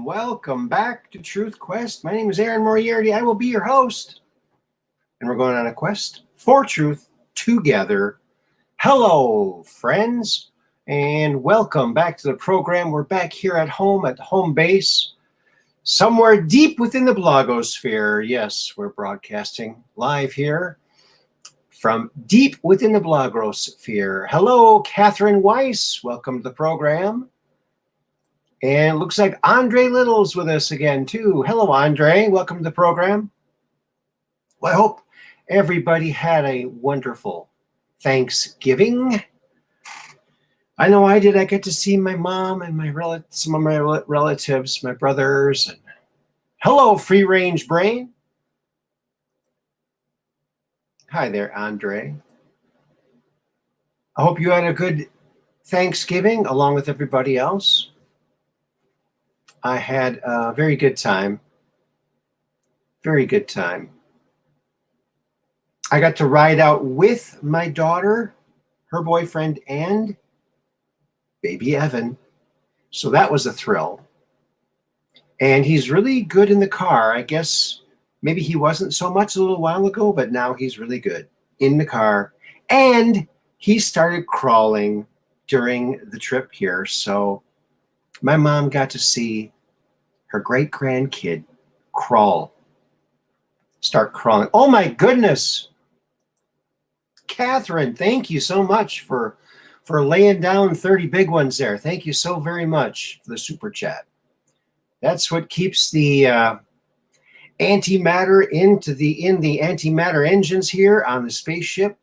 Welcome back to Truth Quest. My name is Aaron Moriarity. I will be your host. And we're going on a quest for truth together. Hello, friends, and welcome back to the program. We're back here at home base, somewhere deep within the blogosphere. Yes, we're broadcasting live here from deep within the blogosphere. Hello, Catherine Weiss. Welcome to the program. And looks like Andre Little's with us again, too. Hello, Andre. Welcome to the program. Well, I hope everybody had a wonderful Thanksgiving. I know I did. I get to see my mom and some of my relatives, my brothers. And hello, Free Range Brain. Hi there, Andre. I hope you had a good Thanksgiving along with everybody else. I had a very good time. Very good time. I got to ride out with my daughter, her boyfriend, and baby Evan. So that was a thrill. And he's really good in the car. I guess maybe he wasn't so much a little while ago, but now he's really good in the car. And he started crawling during the trip here. So my mom got to see her great-grandkid start crawling. Oh, my goodness. Catherine, thank you so much for laying down 30 big ones there. Thank you so very much for the super chat. That's what keeps the antimatter in the antimatter engines here on the spaceship,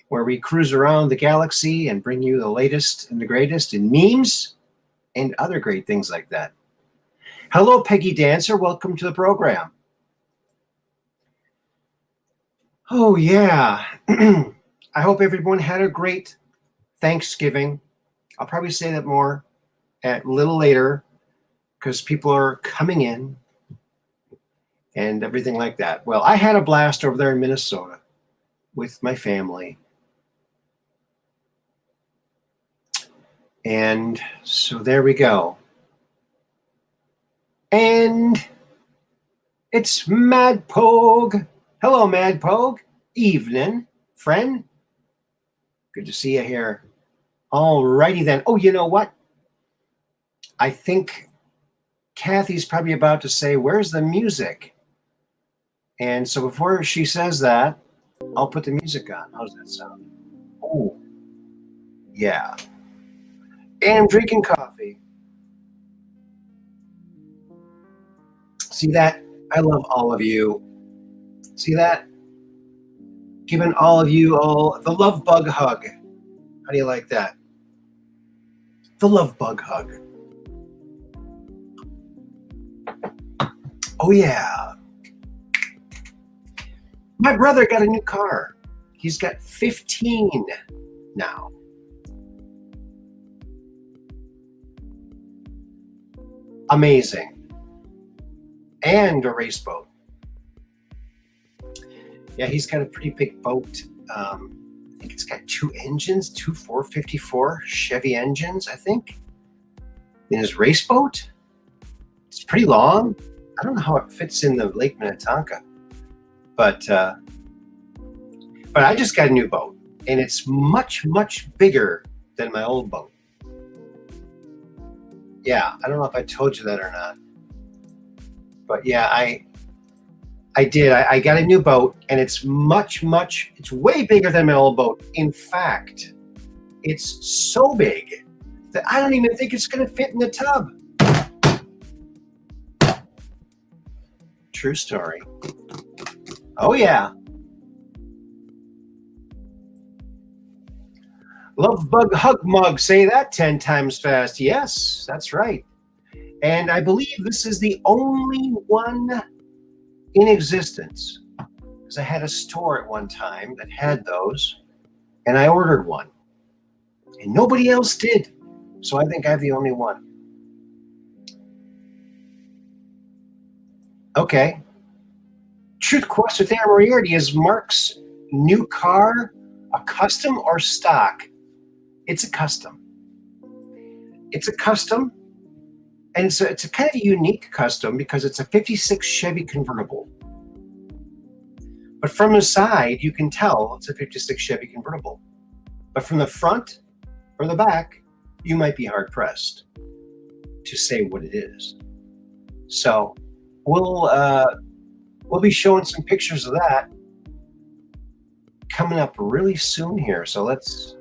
where we cruise around the galaxy and bring you the latest and the greatest in memes and other great things like that. Hello, Peggy Dancer. Welcome to the program. Oh, yeah. I hope everyone had a great Thanksgiving. I'll probably say that more a little later because people are coming in and everything like that. Well, I had a blast over there in Minnesota with my family. And so there we go. And it's Mad Pogue. Hello, Mad Pogue. Evening, friend. Good to see you here. All righty then. Oh, you know what? I think Kathy's probably about to say, where's the music? And so before she says that, I'll put the music on. How's that sound? Oh, yeah. And I'm drinking coffee. See that? I love all of you. See that? Giving all of you all the love bug hug. How do you like that? The love bug hug. Oh, yeah. My brother got a new car. He's got 15 now. Amazing. And a race boat. Yeah, he's got a pretty big boat. I think it's got two engines, two 454 Chevy engines, I think, in his race boat. It's pretty long. I don't know how it fits in the Lake Minnetonka, but I just got a new boat, and it's much, much bigger than my old boat. Yeah, I don't know if I told you that or not, but yeah, I did. I got a new boat, and it's it's way bigger than my old boat. In fact, it's so big that I don't even think it's going to fit in the tub. True story. Oh, yeah. Love bug hug mug. Say that 10 times fast. Yes, that's right. And I believe this is the only one in existence, because I had a store at one time that had those, and I ordered one, and nobody else did. So I think I have the only one. Okay. Truth Quest with Aaron Moriarity. Is Mark's new car a custom or stock? It's a custom. It's a custom, and it's a kind of a unique custom because it's a 56 Chevy convertible. But from the side, you can tell it's a 56 Chevy convertible. But from the front or the back, you might be hard-pressed to say what it is. So we'll be showing some pictures of that coming up really soon here. So let's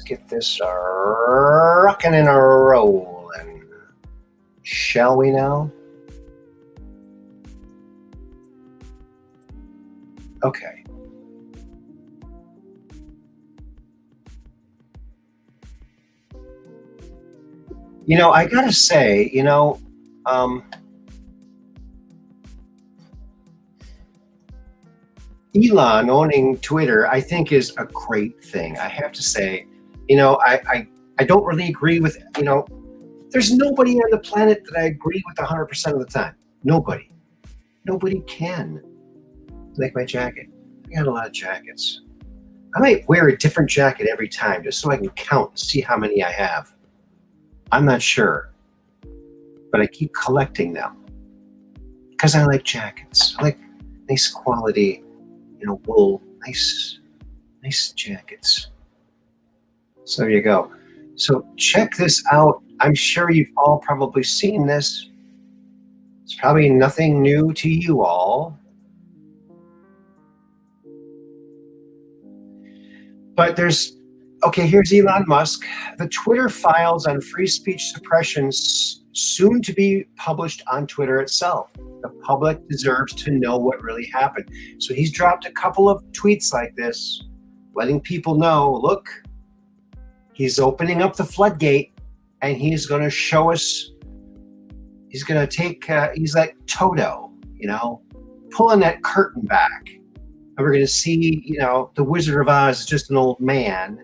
get this rocking and rolling, shall we now? Okay. You know, I gotta say, Elon owning Twitter, I think, is a great thing. I have to say, I don't really agree with, there's nobody on the planet that I agree with 100% of the time. Nobody can. Like my jacket. I got a lot of jackets. I might wear a different jacket every time just so I can count and see how many I have. I'm not sure, but I keep collecting them because I like jackets. I like nice quality, wool, nice jackets. So there you go. So check this out. I'm sure you've all probably seen this. It's probably nothing new to you all. But here's Elon Musk. The Twitter files on free speech suppression soon to be published on Twitter itself. The public deserves to know what really happened. So he's dropped a couple of tweets like this, letting people know, look, he's opening up the floodgate and he's going to show us, he's going to take, he's like Toto, pulling that curtain back. And we're going to see, the Wizard of Oz is just an old man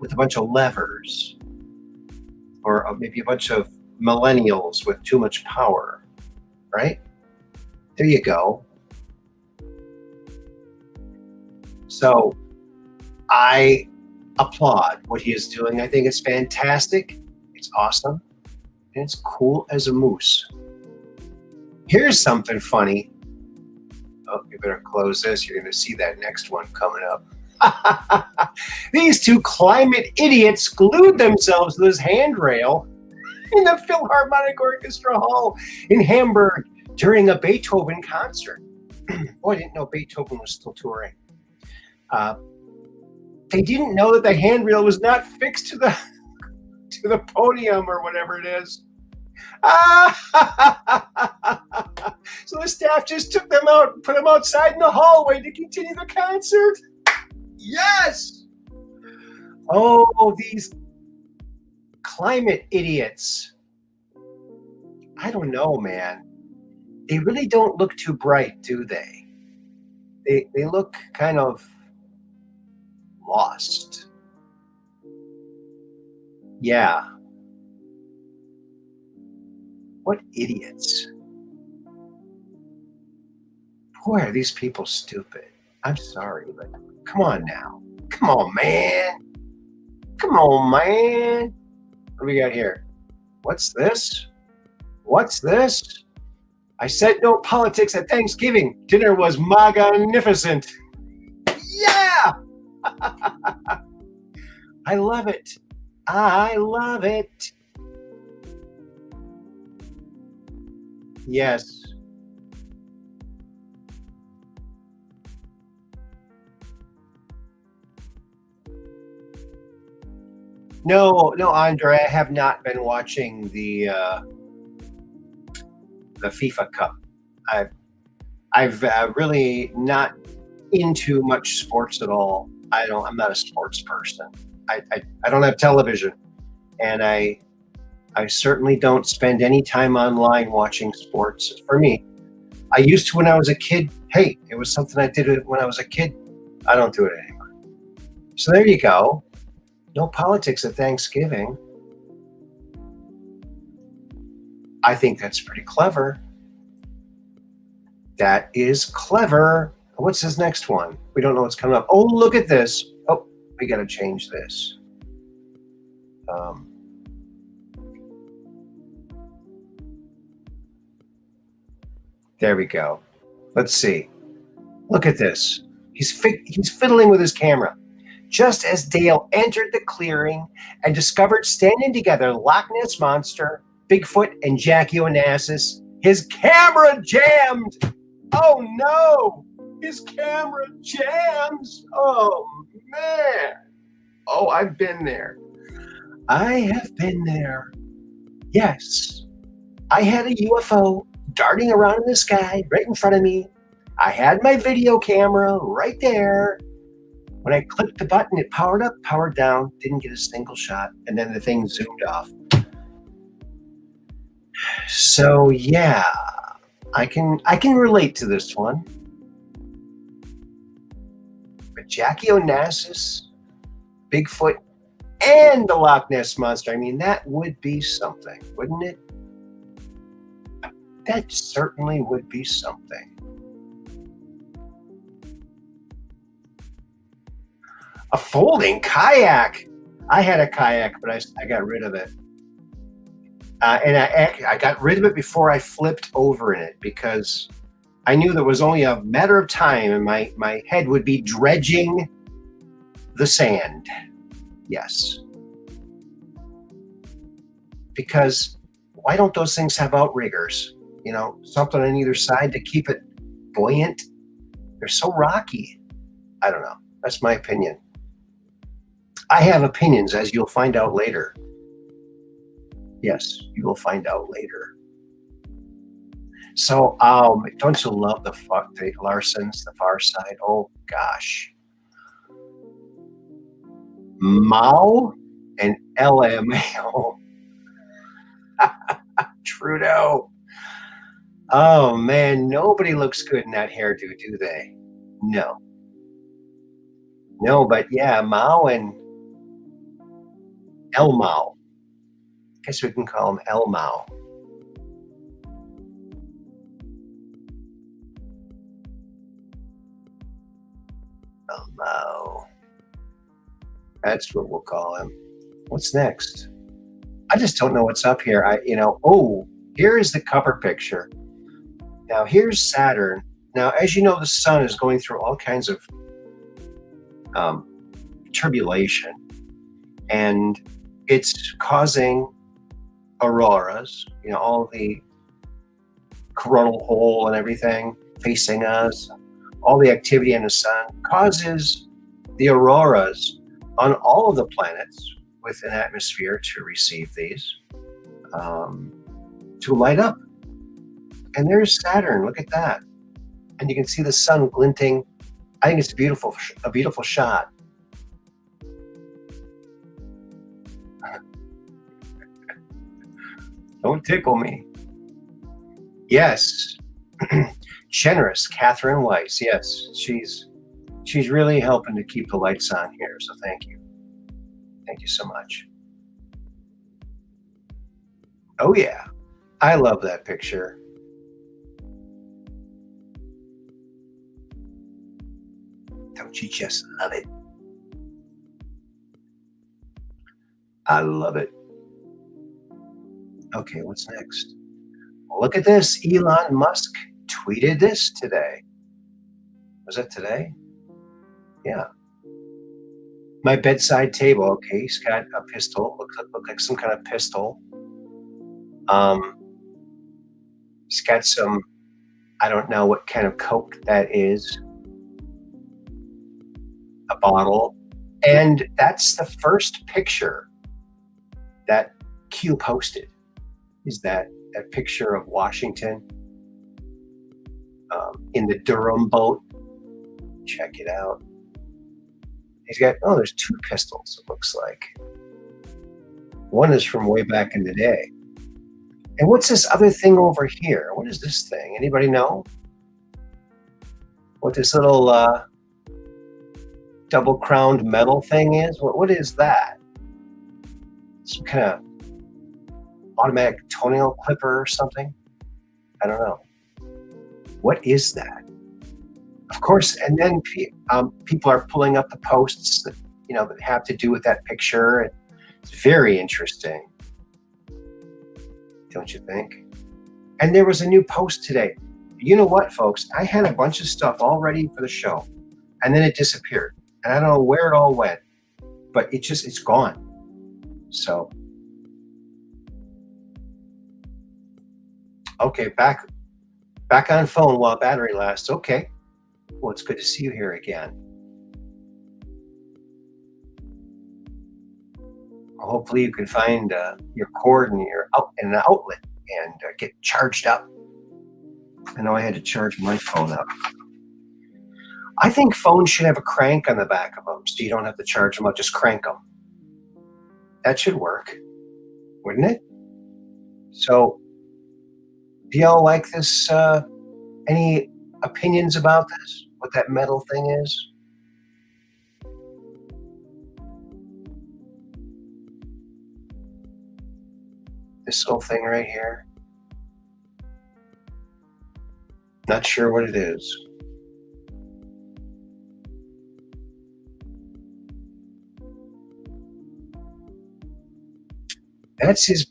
with a bunch of levers, or maybe a bunch of millennials with too much power, right? There you go. So I applaud what he is doing. I think it's fantastic. It's awesome. And it's cool as a moose. Here's something funny. Oh, you better close this. You're going to see that next one coming up. These two climate idiots glued themselves to this handrail in the Philharmonic Orchestra Hall in Hamburg during a Beethoven concert. Boy, I didn't know Beethoven was still touring. They didn't know that the handrail was not fixed to the podium or whatever it is. So the staff just took them out and put them outside in the hallway to continue the concert. Yes! Oh, these climate idiots. I don't know, man. They really don't look too bright, do they? They look kind of lost. Yeah. What idiots. Boy, are these people stupid. I'm sorry, but come on now. Come on, man. Come on, man. What do we got here? What's this? What's this? I said no politics at Thanksgiving. Dinner was magnificent. Yeah! I love it. I love it. Yes. No, Andre, I have not been watching the FIFA Cup. I've really not into much sports at all. I'm not a sports person. I don't have television, and I certainly don't spend any time online watching sports. For me, I used to when I was a kid. Hey, it was something I did when I was a kid. I don't do it anymore. So there you go. No politics at Thanksgiving. I think that's pretty clever. That is clever. What's his next one? We don't know what's coming up. Oh, look at this. Oh, we got to change this. There we go. Let's see. Look at this. He's fiddling with his camera. Just as Dale entered the clearing and discovered standing together Loch Ness Monster, Bigfoot, and Jackie Onassis, his camera jammed. Oh no! His camera jams. Oh man. Oh, I've been there. I have been there. Yes. I had a UFO darting around in the sky right in front of me. I had my video camera right there. When I clicked the button, it powered up, powered down, didn't get a single shot, and then the thing zoomed off. So yeah, I can relate to this one. But Jackie Onassis, Bigfoot, and the Loch Ness Monster, I mean, that would be something, wouldn't it? That certainly would be something. A folding kayak. I had a kayak, but I got rid of it. And I got rid of it before I flipped over in it because I knew there was only a matter of time and my head would be dredging the sand. Yes. Because why don't those things have outriggers? You know, something on either side to keep it buoyant. They're so rocky. I don't know. That's my opinion. I have opinions, as you'll find out later. Yes, you will find out later. So, don't you love the Larsons, the Far Side? Oh gosh, Mao and LMAO. Trudeau. Oh man, nobody looks good in that hairdo, do they? No. No, but yeah, Mao and El Mao. Guess we can call him El Mao. El Mao. That's what we'll call him. What's next? I just don't know what's up here. Oh, here is the cover picture. Now here's Saturn. Now, as you know, the sun is going through all kinds of turbulation, and it's causing auroras, all the coronal hole and everything facing us, all the activity in the sun causes the auroras on all of the planets with an atmosphere to receive these, to light up. And there's Saturn, look at that. And you can see the sun glinting. I think it's a beautiful shot. Don't tickle me. Yes. Generous Catherine Weiss. Yes, she's really helping to keep the lights on here. So thank you. Thank you so much. Oh yeah. I love that picture. Don't you just love it? I love it. Okay, what's next? Look at this. Elon Musk tweeted this today. Was it today? Yeah. My bedside table. Okay, he's got a pistol. Looks like some kind of pistol. He's got some, I don't know what kind of Coke that is. A bottle. And that's the first picture that Q posted. Is that picture of Washington in the Durham boat. Check it out. He's got, there's two pistols, it looks like. One is from way back in the day. And what's this other thing over here? What is this thing? Anybody know? What this little double-crowned metal thing is? What is that? Some kind of automatic toenail clipper or something. I don't know. What is that? Of course, and then people are pulling up the posts that that have to do with that picture. It's very interesting, don't you think? And there was a new post today. You know what, folks? I had a bunch of stuff all ready for the show, and then it disappeared. And I don't know where it all went, but it's gone. So, okay, back on phone while battery lasts. Okay. Well, it's good to see you here again. Hopefully you can find your cord and an outlet and get charged up. I know I had to charge my phone up. I think phones should have a crank on the back of them so you don't have to charge them up, just crank them. That should work, wouldn't it? So, do y'all like this? Any opinions about this? What that metal thing is? This little thing right here? Not sure what it is. That's his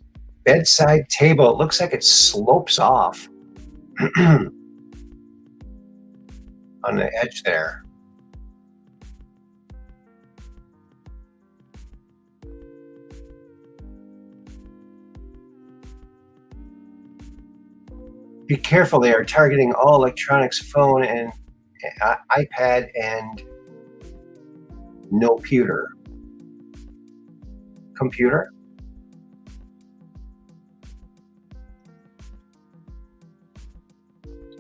bedside table. It looks like it slopes off on the edge there. Be careful, they are targeting all electronics, phone and iPad and no computer.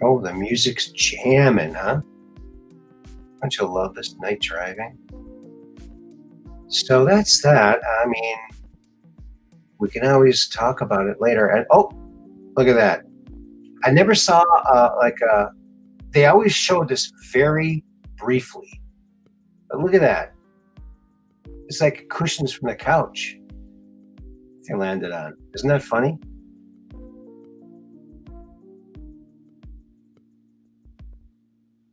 Oh, the music's jamming, huh? Don't you love this night driving? So that's that. I mean, we can always talk about it later. And oh, look at that. I never saw they always showed this very briefly. But look at that. It's like cushions from the couch they landed on. Isn't that funny?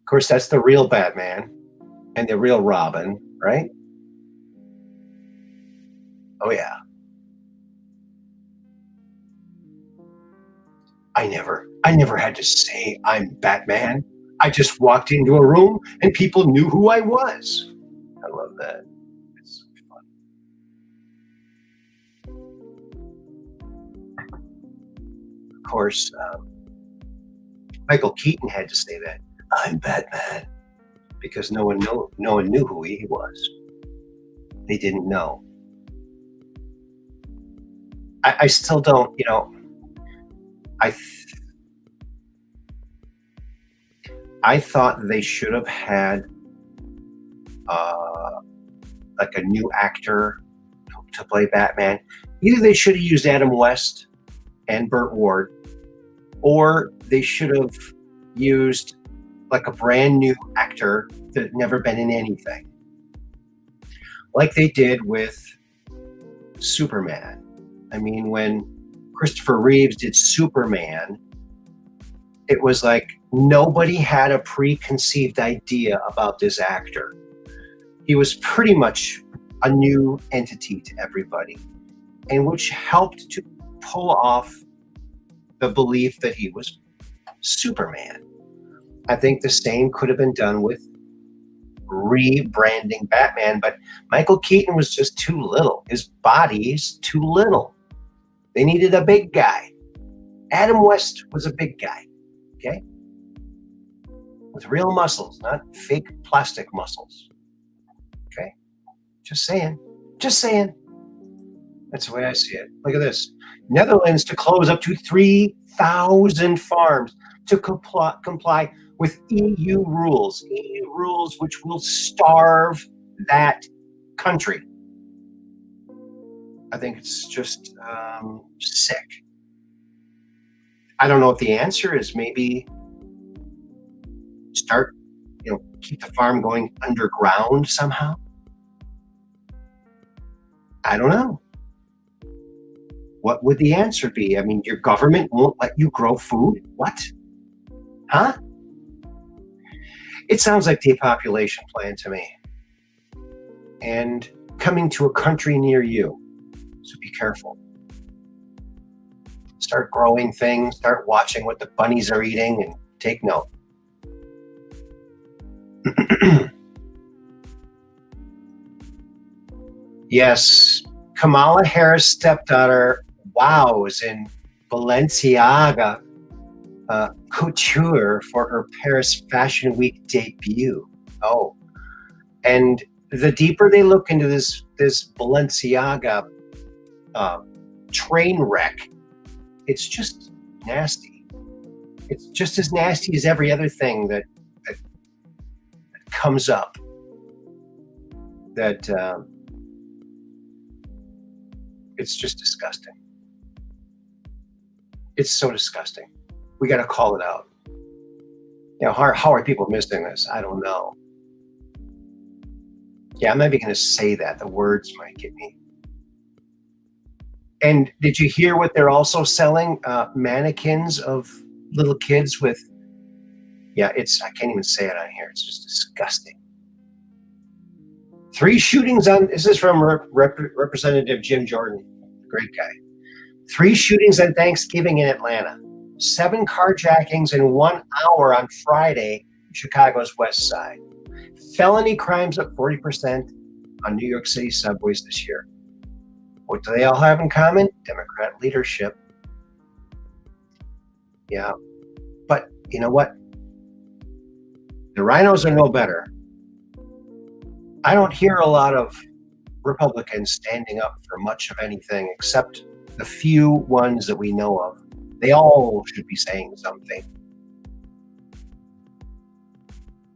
Of course, that's the real Batman and the real Robin, right? Oh, yeah. I never had to say I'm Batman. I just walked into a room and people knew who I was. I love that. It's so fun. Of course, Michael Keaton had to say that. I'm Batman. Because no one knew who he was. They didn't know. I still don't, I thought they should have had like a new actor to play Batman. Either they should have used Adam West and Burt Ward, or they should have used like a brand new actor that had never been in anything, like they did with Superman. I mean, when Christopher Reeves did Superman, it was like nobody had a preconceived idea about this actor. He was pretty much a new entity to everybody, and which helped to pull off the belief that he was Superman. I think the same could have been done with rebranding Batman, but Michael Keaton was just too little. His body's too little. They needed a big guy. Adam West was a big guy, okay? With real muscles, not fake plastic muscles, okay? Just saying. Just saying. That's the way I see it. Look at this. Netherlands to close up to 3,000 farms to comply with EU rules. EU rules which will starve that country. I think it's just sick. I don't know what the answer is. Maybe start, keep the farm going underground somehow. I don't know. what would the answer be? I mean, your government won't let you grow food? What? Huh? It sounds like depopulation plan to me. And coming to a country near you. So be careful. Start growing things, start watching what the bunnies are eating, and take note. Yes, Kamala Harris' stepdaughter, wow, is in Balenciaga couture for her Paris Fashion Week debut. Oh, and the deeper they look into this Balenciaga train wreck, it's just nasty. It's just as nasty as every other thing that comes up. That it's just disgusting. It's so disgusting. We got to call it out. You know, how are people missing this? I don't know. Yeah, I'm not even going to say that. The words might get me. And did you hear what they're also selling? Mannequins of little kids with, yeah, I can't even say it on here. It's just disgusting. 3 shootings on, this is from Representative Jim Jordan, great guy. 3 shootings on Thanksgiving in Atlanta. 7 carjackings in 1 hour on Friday, Chicago's West Side. Felony crimes up 40% on New York City subways this year. What do they all have in common? Democrat leadership. Yeah. But you know what? The rhinos are no better. I don't hear a lot of Republicans standing up for much of anything except the few ones that we know of. They all should be saying something.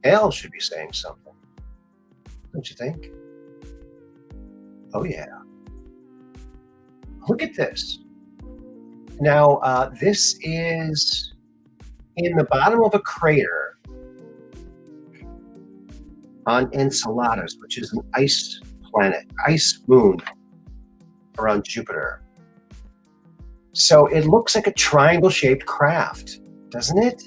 They all should be saying something. Don't you think? Oh, yeah. Look at this. Now, this is in the bottom of a crater on Enceladus, which is an ice planet, ice moon around Jupiter. So it looks like a triangle-shaped craft, doesn't it?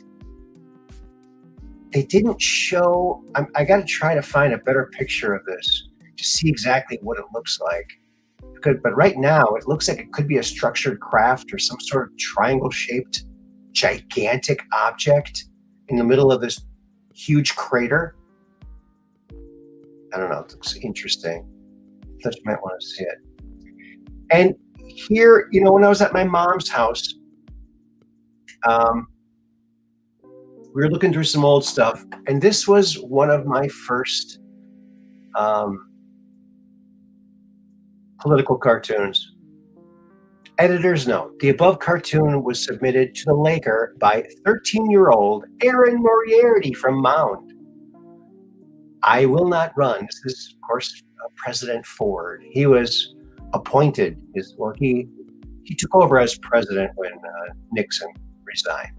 They didn't show, I got to try to find a better picture of this to see exactly what it looks like. But right now, it looks like it could be a structured craft or some sort of triangle-shaped gigantic object in the middle of this huge crater. I don't know, it looks interesting. I thought you might want to see it. And here, you know, when I was at my mom's house, we were looking through some old stuff, and this was one of my first political cartoons. Editor's note: the above cartoon was submitted to the Laker by 13-year-old Aaron Moriarity from Mound. I will not run. This is, of course, President Ford. He was appointed, he took over as president when Nixon resigned.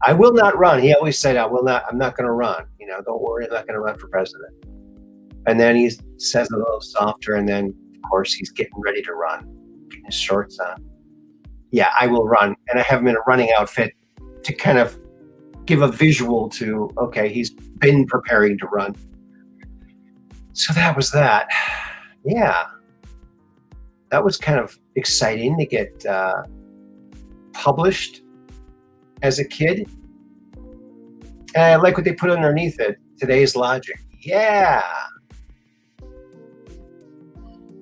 I will not run. He always said, I'm not going to run. You know, don't worry, I'm not going to run for president. And then he says a little softer, and then, of course, he's getting ready to run, getting his shorts on. Yeah, I will run. And I have him in a running outfit to kind of give a visual to, okay, he's been preparing to run. So that was that. Yeah. That was kind of exciting to get published as a kid. And I like what they put underneath it. Today's logic. Yeah.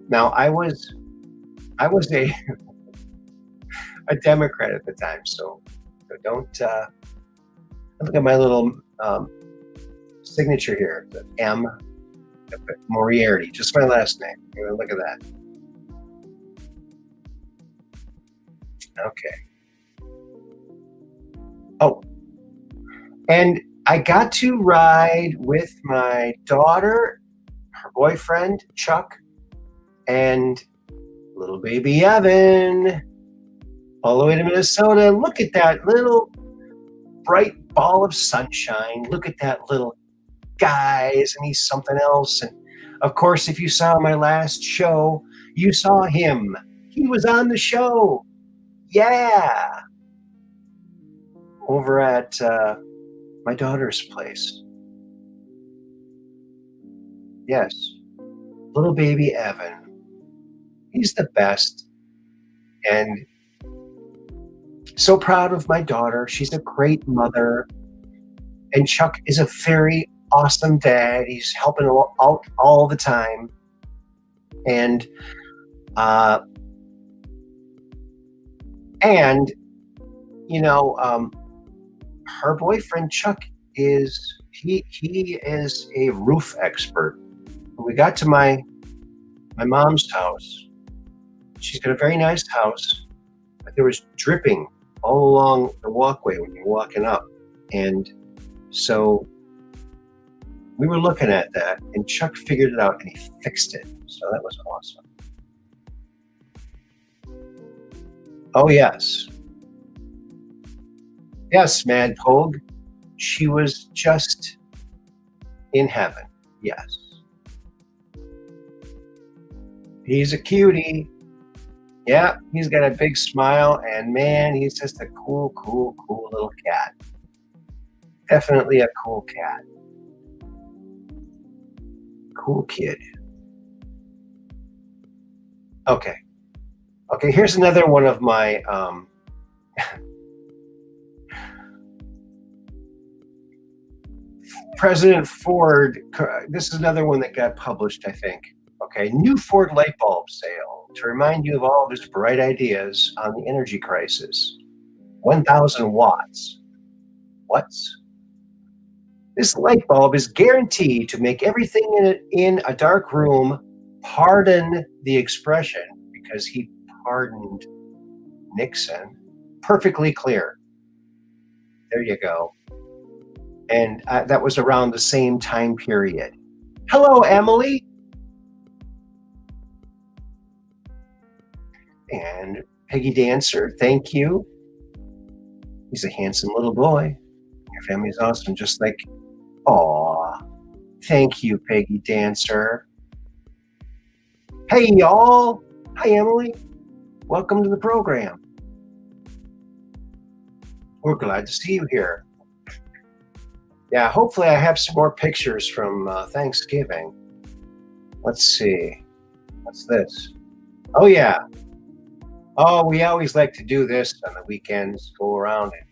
Now I was a Democrat at the time, so don't look at my little signature here. The M, Moriarity, just my last name. Look at that. Okay. Oh, and I got to ride with my daughter, her boyfriend, Chuck, and little baby Evan, all the way to Minnesota. Look at that little bright ball of sunshine. Look at that little guy. Isn't he something else? And of course, if you saw my last show, you saw him. He was on the show. Yeah. Over at my daughter's place. Yes. Little baby Evan. He's the best. And so proud of my daughter. She's a great mother. And Chuck is a very awesome dad. He's helping out all the time. And her boyfriend Chuck is he is a roof expert. When we got to my mom's house, she's got a very nice house, but there was dripping all along the walkway when you're walking up. And so we were looking at that, and Chuck figured it out and he fixed it. So that was awesome. Oh, yes. Yes, Mad Pogue. She was just in heaven. Yes. He's a cutie. Yeah, he's got a big smile, and man, he's just a cool little cat. Definitely a cool cat. Cool kid. Okay. Okay, here's another one of my President Ford. This is another one that got published, I think. Okay, new Ford light bulb sale to remind you of all of his bright ideas on the energy crisis. 1,000 watts. What's? This light bulb is guaranteed to make everything in a dark room, pardon the expression, because he pardoned Nixon, perfectly clear. There you go. And that was around the same time period. Hello, Emily. And Peggy Dancer, thank you. He's a handsome little boy. Your family is awesome, just like, aw. Thank you, Peggy Dancer. Hey, y'all. Hi, Emily. Welcome to the program. We're glad to see you here. Yeah, hopefully I have some more pictures from Thanksgiving. Let's see. What's this? Oh, yeah. Oh, we always like to do this on the weekends, go around and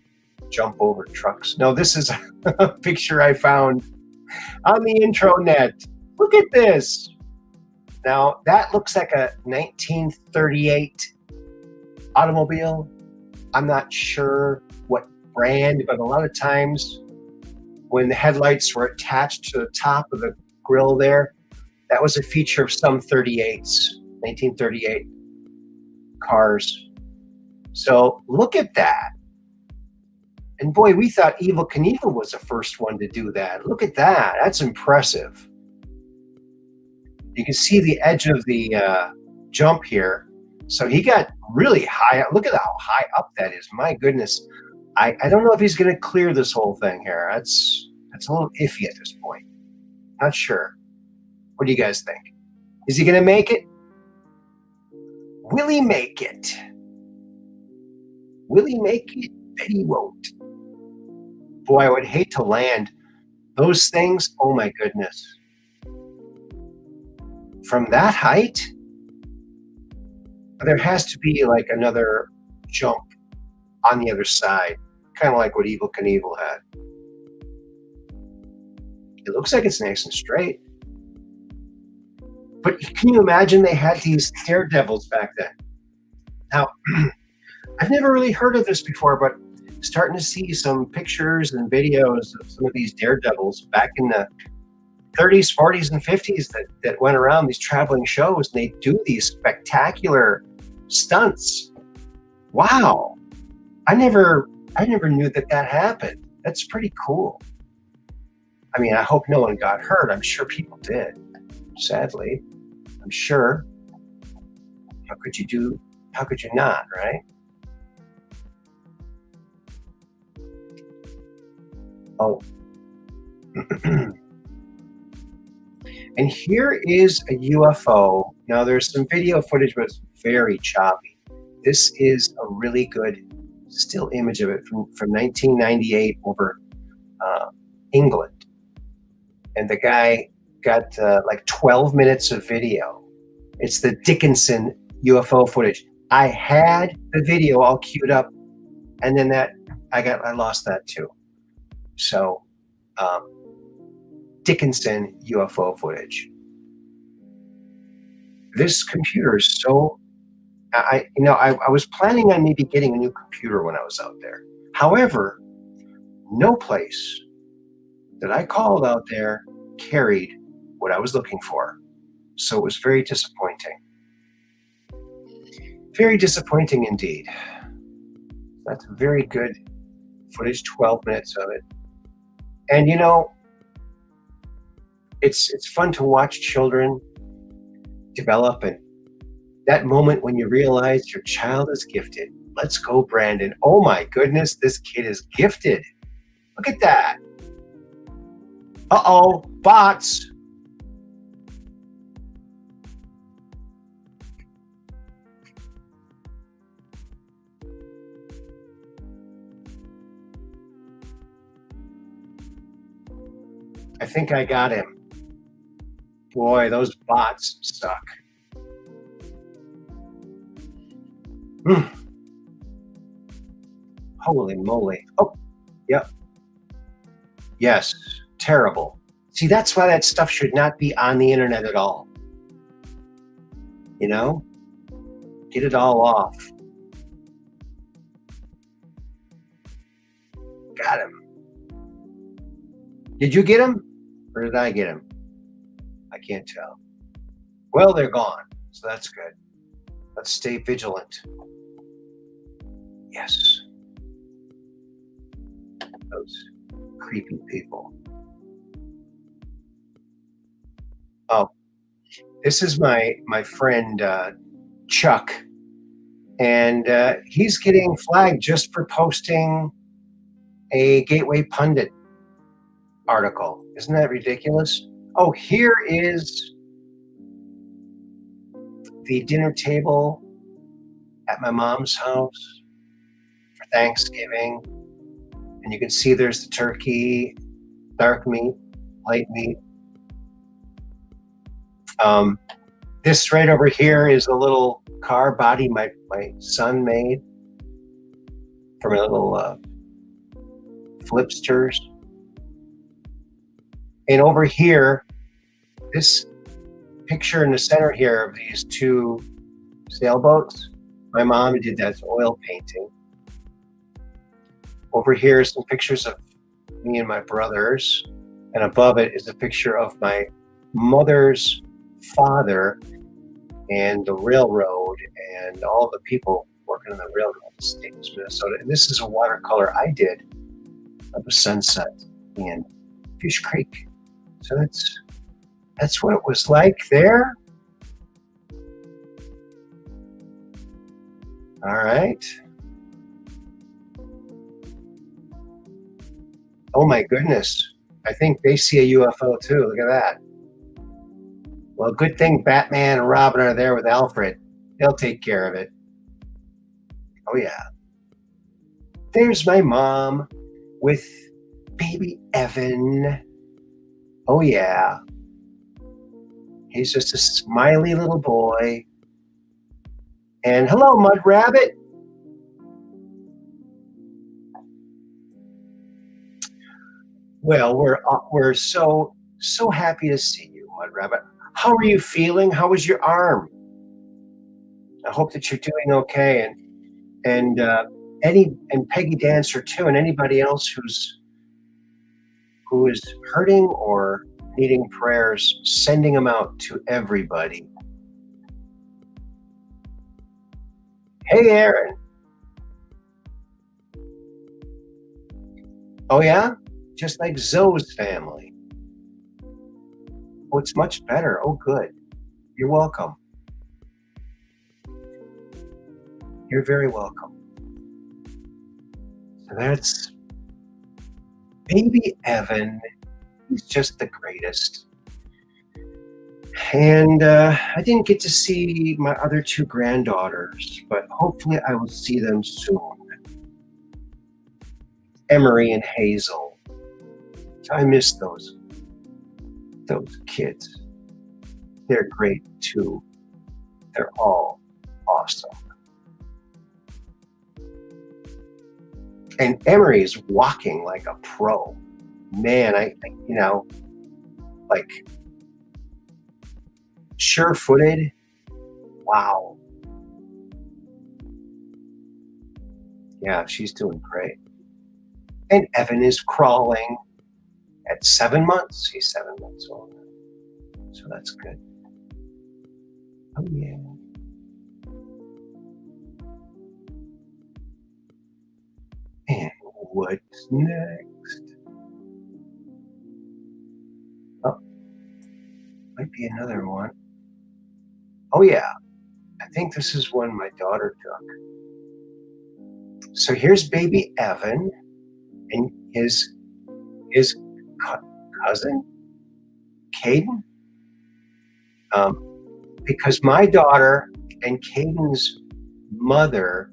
jump over trucks. No, this is a picture I found on the intranet. Look at this. Now, that looks like a 1938 automobile. I'm not sure what brand, but a lot of times when the headlights were attached to the top of the grill there, that was a feature of some 38s, 1938 cars. So look at that. And boy, we thought Evel Knievel was the first one to do that. Look at that. That's impressive. You can see the edge of the jump here. So he got really high. Look at how high up that is. My goodness. I don't know if he's going to clear this whole thing here. That's a little iffy at this point. Not sure. What do you guys think? Is he going to make it? Will he make it? Will he make it? Bet he won't. Boy, I would hate to land those things. Oh my goodness. From that height, there has to be like another jump on the other side, kind of like what Evel Knievel had. It looks like it's nice and straight. But can you imagine they had these daredevils back then? Now, I've never really heard of this before, but starting to see some pictures and videos of some of these daredevils back in the 30s, 40s, and 50s that went around these traveling shows, and they do these spectacular stunts. Wow. I never knew that happened. That's pretty cool. I mean, I hope no one got hurt. I'm sure people did, sadly. I'm sure. How could you not, right? Oh. And here is a UFO. Now there's some video footage, but it's very choppy. This is a really good still image of it from 1998 over England. And the guy got like 12 minutes of video. It's the Dickinson UFO footage. I had the video all queued up, and then I lost that too. So Dickinson UFO footage. This computer is so I was planning on maybe getting a new computer when I was out there. However, no place that I called out there carried what I was looking for. So it was very disappointing. Very disappointing indeed. That's very good footage, 12 minutes of it. And it's fun to watch children develop, and that moment when you realize your child is gifted. Let's go, Brandon. Oh my goodness, this kid is gifted. Look at that. Uh-oh, bots. I think I got him. Boy, those bots suck. Holy moly. Oh, yep. Yes, terrible. See, that's why that stuff should not be on the internet at all. Get it all off. Got him. Did you get him? Or did I get him? I can't tell. Well, they're gone, so that's good. Let's stay vigilant. Yes. Those creepy people. Oh, this is my friend Chuck, and he's getting flagged just for posting a Gateway Pundit article. Isn't that ridiculous? Oh, here is the dinner table at my mom's house for Thanksgiving. And you can see there's the turkey, dark meat, light meat. This right over here is a little car body my son made from a little flipsters. And over here, this picture in the center here of these two sailboats, my mom did that oil painting. Over here is some pictures of me and my brothers, and above it is a picture of my mother's father and the railroad and all the people working on the railroad in the state of Minnesota. And this is a watercolor I did of a sunset in Fish Creek. So that's what it was like there. All right. Oh my goodness. I think they see a UFO too. Look at that. Well, good thing Batman and Robin are there with Alfred. They'll take care of it. Oh yeah. There's my mom with baby Evan. Oh yeah. He's just a smiley little boy. And hello, Mud Rabbit. Well, we're so happy to see you, Mud Rabbit. How are you feeling? How was your arm? I hope that you're doing okay, and Eddie and Peggy Dancer too, and anybody else who is hurting or needing prayers, sending them out to everybody. Hey, Aaron. Oh yeah, just like Zoe's family. Oh, it's much better. Oh, good. You're welcome. You're very welcome. So that's baby Evan. He's just the greatest. And I didn't get to see my other two granddaughters, but hopefully I will see them soon. Emery and Hazel. I miss those kids. They're great too. They're all awesome. And Emery is walking like a pro. Man, I like sure-footed. Wow. Yeah, she's doing great. And Evan is crawling at 7 months. He's 7 months old. So that's good. Oh, yeah. And what's next? Oh, might be another one. Oh, yeah. I think this is one my daughter took. So here's baby Evan and his cousin, Caden. Because my daughter and Caden's mother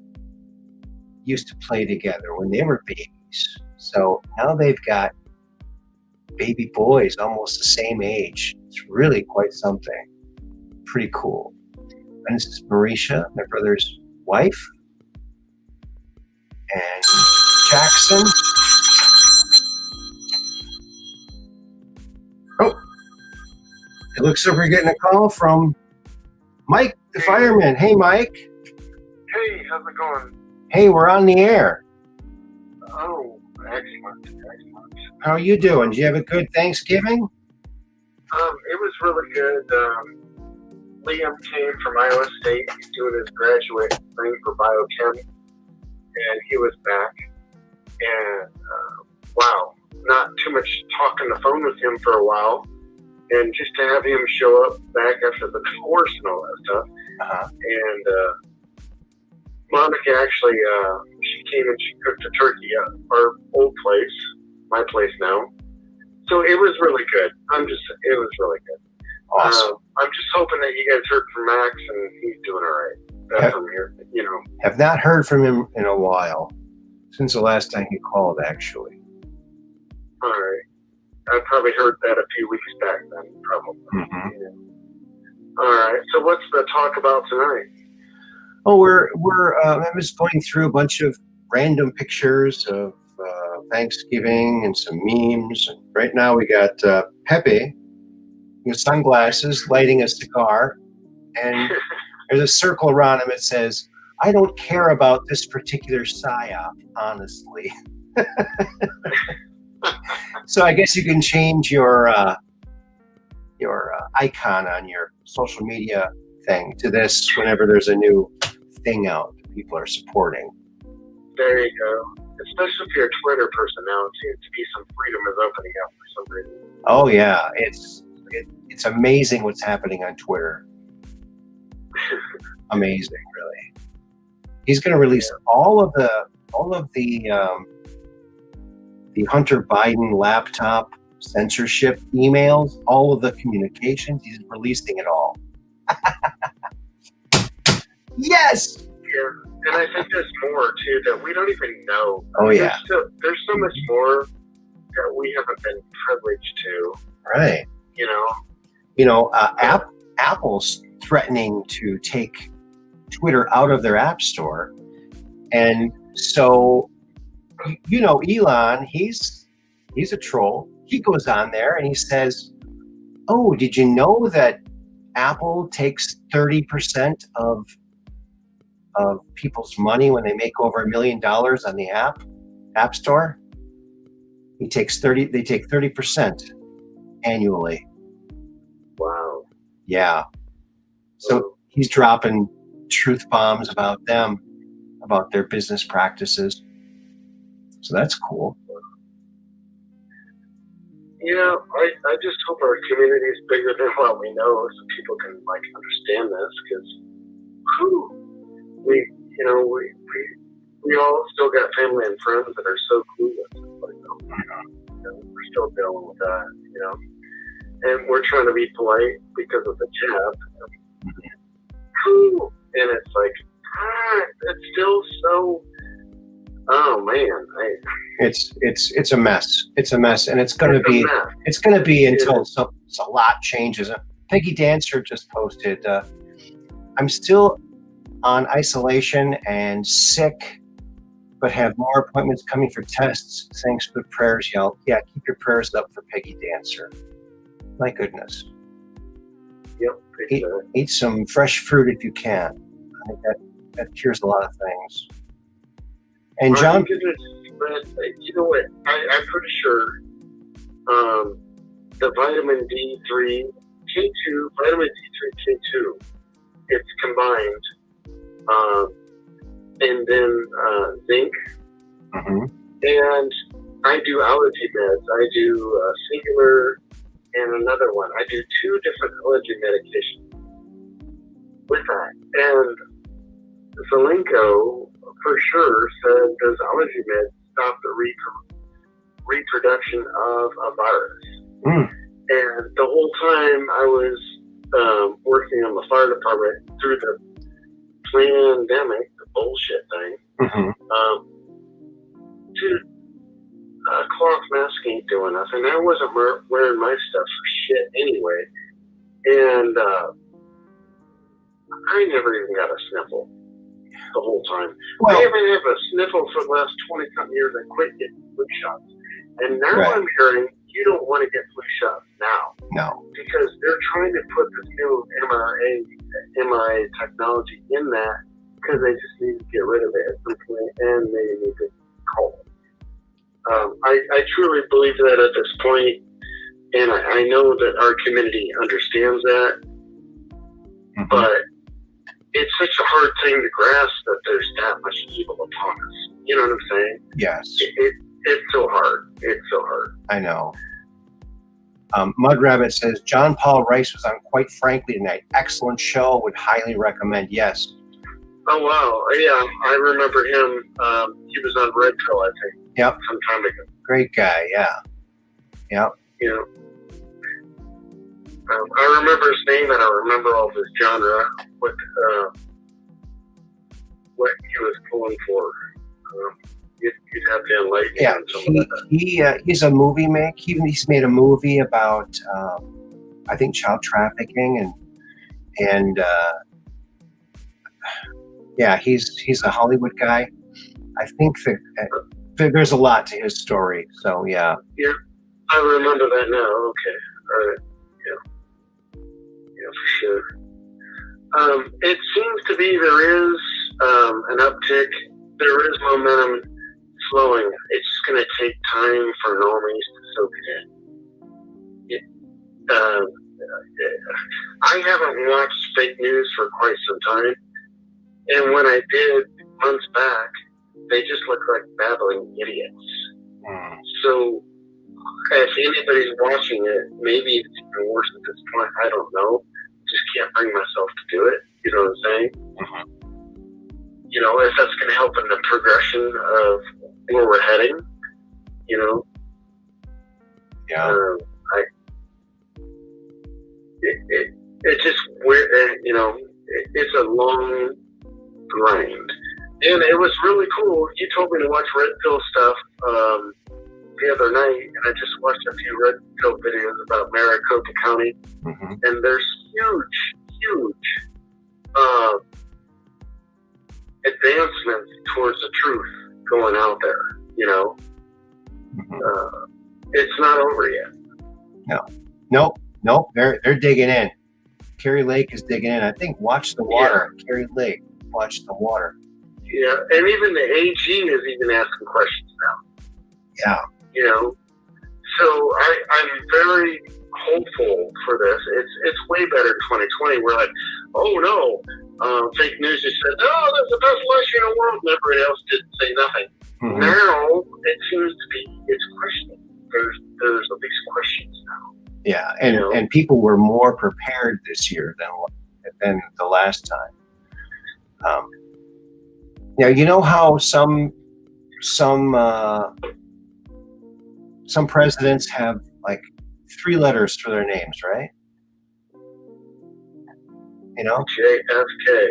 used to play together when they were babies. So now they've got baby boys almost the same age. It's really quite something. Pretty cool. And this is Marisha, my brother's wife. And Jackson. Oh, it looks like we're getting a call from Mike, the fireman. Hey, Mike. Hey, how's it going? Hey, we're on the air. Oh, excellent. How are you doing? Did you have a good Thanksgiving? It was really good. Liam came from Iowa State. He's doing his graduate thing for biochem, and he was back. And wow, not too much talk on the phone with him for a while. And just to have him show up back after the divorce and all that stuff. And Monica actually, she came and she cooked a turkey at our old place, my place now. So it was really good. It was really good. Awesome. I'm just hoping that you guys heard from Max and he's doing all right. That's from here, Have not heard from him in a while, since the last time he called, actually. All right. I probably heard that a few weeks back then, probably. Mm-hmm. Yeah. All right. So what's the talk about tonight? Oh, we're I'm just going through a bunch of random pictures of Thanksgiving and some memes. And right now we got Pepe with sunglasses lighting a cigar, and there's a circle around him that says, "I don't care about this particular psyop, honestly." So I guess you can change your icon on your social media thing to this whenever there's a new thing out that people are supporting. There you go. Especially if you're a Twitter person now, it seems to be some freedom is opening up for some reason. Oh yeah, it's amazing what's happening on Twitter. Amazing, really. He's going to release all of the Hunter Biden laptop censorship emails, all of the communications. He's releasing it all. Yes. Yeah, and I think there's more too that we don't even know. Oh yeah. There's so much more that we haven't been privileged to. Right. Apple's threatening to take Twitter out of their app store, and so Elon, he's a troll. He goes on there and he says, "Oh, did you know that Apple takes 30% of people's money when they make over $1 million on the app store? They take 30% annually." Wow. Yeah. So he's dropping truth bombs about them, about their business practices. So that's cool. Yeah, I just hope our community is bigger than what we know, so people can understand this. Because we all still got family and friends that are so clueless. We're still dealing with that. and we're trying to be polite because of the jab. Whew. And it's like, it's still so. Oh man, it's a mess. It's a mess, and it's going to be until a lot changes. Peggy Dancer just posted, "I'm still on isolation and sick, but have more appointments coming for tests. Thanks for the prayers, y'all. Yeah, keep your prayers up for Peggy Dancer. My goodness. Yep. Eat some fresh fruit if you can. I think that cures a lot of things." And John, you know what? I'm pretty sure the vitamin D3, K2, vitamin D3, K2, it's combined, and then zinc. Mm-hmm. And I do allergy meds. I do singular and another one. I do 2 different allergy medications with that. And Zelenko, for sure, said those allergy meds stop the reproduction of a virus. Mm. And the whole time I was working on the fire department through the pandemic, the bullshit thing, mm-hmm. Dude, cloth mask ain't doing nothing. I wasn't wearing my stuff for shit anyway. And I never even got a sniffle the whole time. Well, I haven't had a sniffle for the last 20-something years. I quit getting flu shots. And now right. I'm hearing you don't want to get flu shots now. No. Because they're trying to put this new mRNA technology in that because they just need to get rid of it at some point and they need to call it. I truly believe that at this point, and I know that our community understands that, mm-hmm. but it's such a hard thing to grasp that there's that much evil upon us. You know what I'm saying? Yes. It's so hard. It's so hard. I know. Mud Rabbit says, John Paul Rice was on Quite Frankly tonight. Excellent show. Would highly recommend. Yes. Oh, wow. Yeah, I remember him. He was on Red Pill, I think. Yep. Some time ago. Great guy. Yeah. Yep. Yeah. I remember his name and I remember all his genre, what he was pulling for. You'd have to enlighten me on some of that. He's a movie maker. He's made a movie about, I think, child trafficking and yeah, he's a Hollywood guy. I think that there's a lot to his story. So yeah. Yeah, I remember that now. Okay, all right. Yeah, for sure. It seems to be there is an uptick. There is momentum slowing. It's just going to take time for normies to soak it in. I haven't watched fake news for quite some time. And when I did months back, they just look like babbling idiots. Mm. So if anybody's watching it, maybe it's even worse at this point. I don't know. Just can't bring myself to do it. You know what I'm saying? Mm-hmm. You know, if that's going to help in the progression of where we're heading, you know. Yeah. It's just weird, you know. It's a long grind, and it was really cool. You told me to watch Red Pill stuff the other night, and I just watched a few Red Pill videos about Maricopa County, mm-hmm. and there's huge advancements towards the truth going out there. You know, Mm-hmm. It's not over yet. Nope. They're digging in. Carrie Lake is digging in. I think Watch the Water. Yeah. Carrie Lake, Watch the Water. Yeah, and even the AG is even asking questions now. Yeah. You know, so I'm very hopeful for this. It's way better in 2020. We're like, oh no, fake news just said, oh, that's the best election in the world, and everybody else didn't say nothing. Mm-hmm. Now it seems to be it's questioning. There's at least questions now. Yeah, and people were more prepared this year than the last time. Now you know how some presidents have like 3 letters for their names, right? You know? JFK.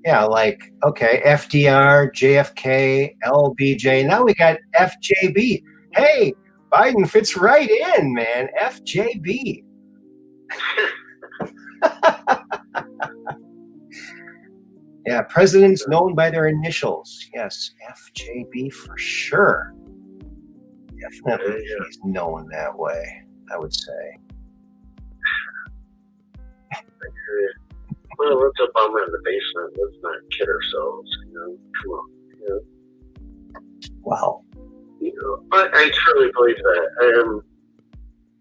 Yeah, like, okay, FDR, JFK, LBJ. Now we got FJB. Hey, Biden fits right in, man. FJB. Yeah, presidents known by their initials. Yes, FJB for sure. Definitely he's known that way, I would say. Well, let's up on in the basement. Let's not kid ourselves. Come on. Wow. I truly believe that.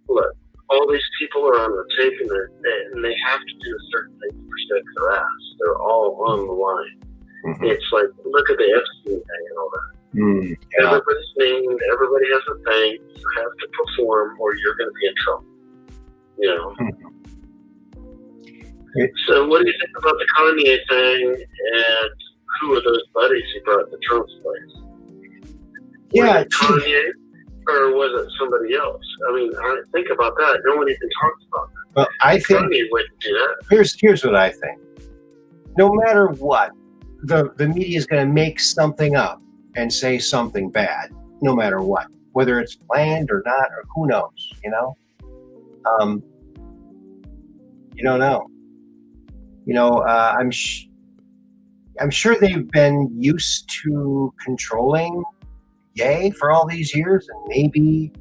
Look, all these people are on the tape, and they have to do certain things to protect their ass. They're all on the line. Mm-hmm. It's like, look at the Epstein thing and all that. Yeah. Everybody's named. Everybody has a thing. You have to perform, or you're going to be in trouble. Mm-hmm. So what do you think about the Kanye thing, and who are those buddies he brought to Trump's place? Yeah, was it Kanye, or was it somebody else? I mean, think about that. No one even talks about that. Well, I think Kanye wouldn't do that. Here's what I think. No matter what, the media is going to make something up and say something bad, no matter what, whether it's planned or not, or who knows. You don't know. I'm sure they've been used to controlling Ye for all these years, and maybe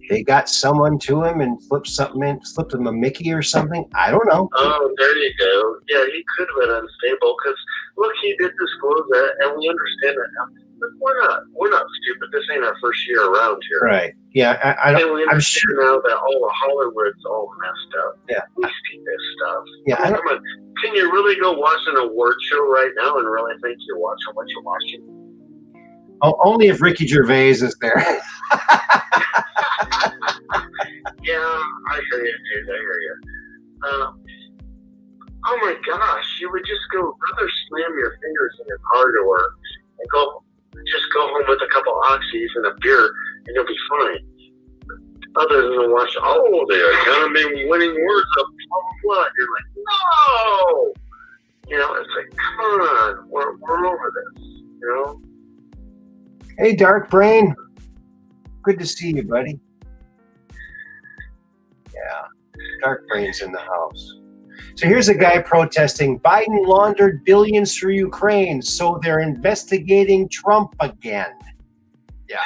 they got someone to him and slipped him a Mickey or something. I don't know. Oh, there you go. Yeah, he could have been unstable because look, he did disclose that, and we understand that now. But we're not stupid. This ain't our first year around here. Right. Yeah, I'm sure now that all of Hollywood's all messed up. Yeah. We see this stuff. Yeah. Come on. Can you really go watch an award show right now and really think you're watching what you're watching? Oh, only if Ricky Gervais is there. Yeah, I hear you, dude. I hear you. Oh my gosh, you would just rather slam your fingers in your car door and just go home with a couple oxys and a beer, and you'll be fine. Other than to watch, the Academy winning awards of blah blah blah. You're like, no. It's like, come on, we're over this. Hey, Dark Brain. Good to see you, buddy. Yeah, Dark Brain's in the house. So here's a guy protesting, Biden laundered billions through Ukraine, so they're investigating Trump again. Yeah.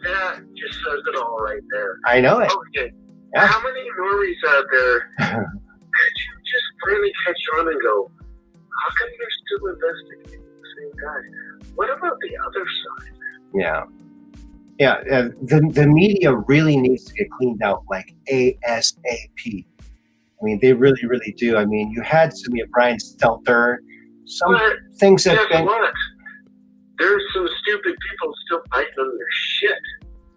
That just says it all right there. I know it. Okay. Yeah. How many normies out there could you just really catch on and go, how come you're still investigating the same guy? What about the other side? Yeah. Yeah, the media really needs to get cleaned out like ASAP. I mean, they really, really do. I mean, you had some of Brian Stelter. Some things have been. What? There's some stupid people still fighting on their shit.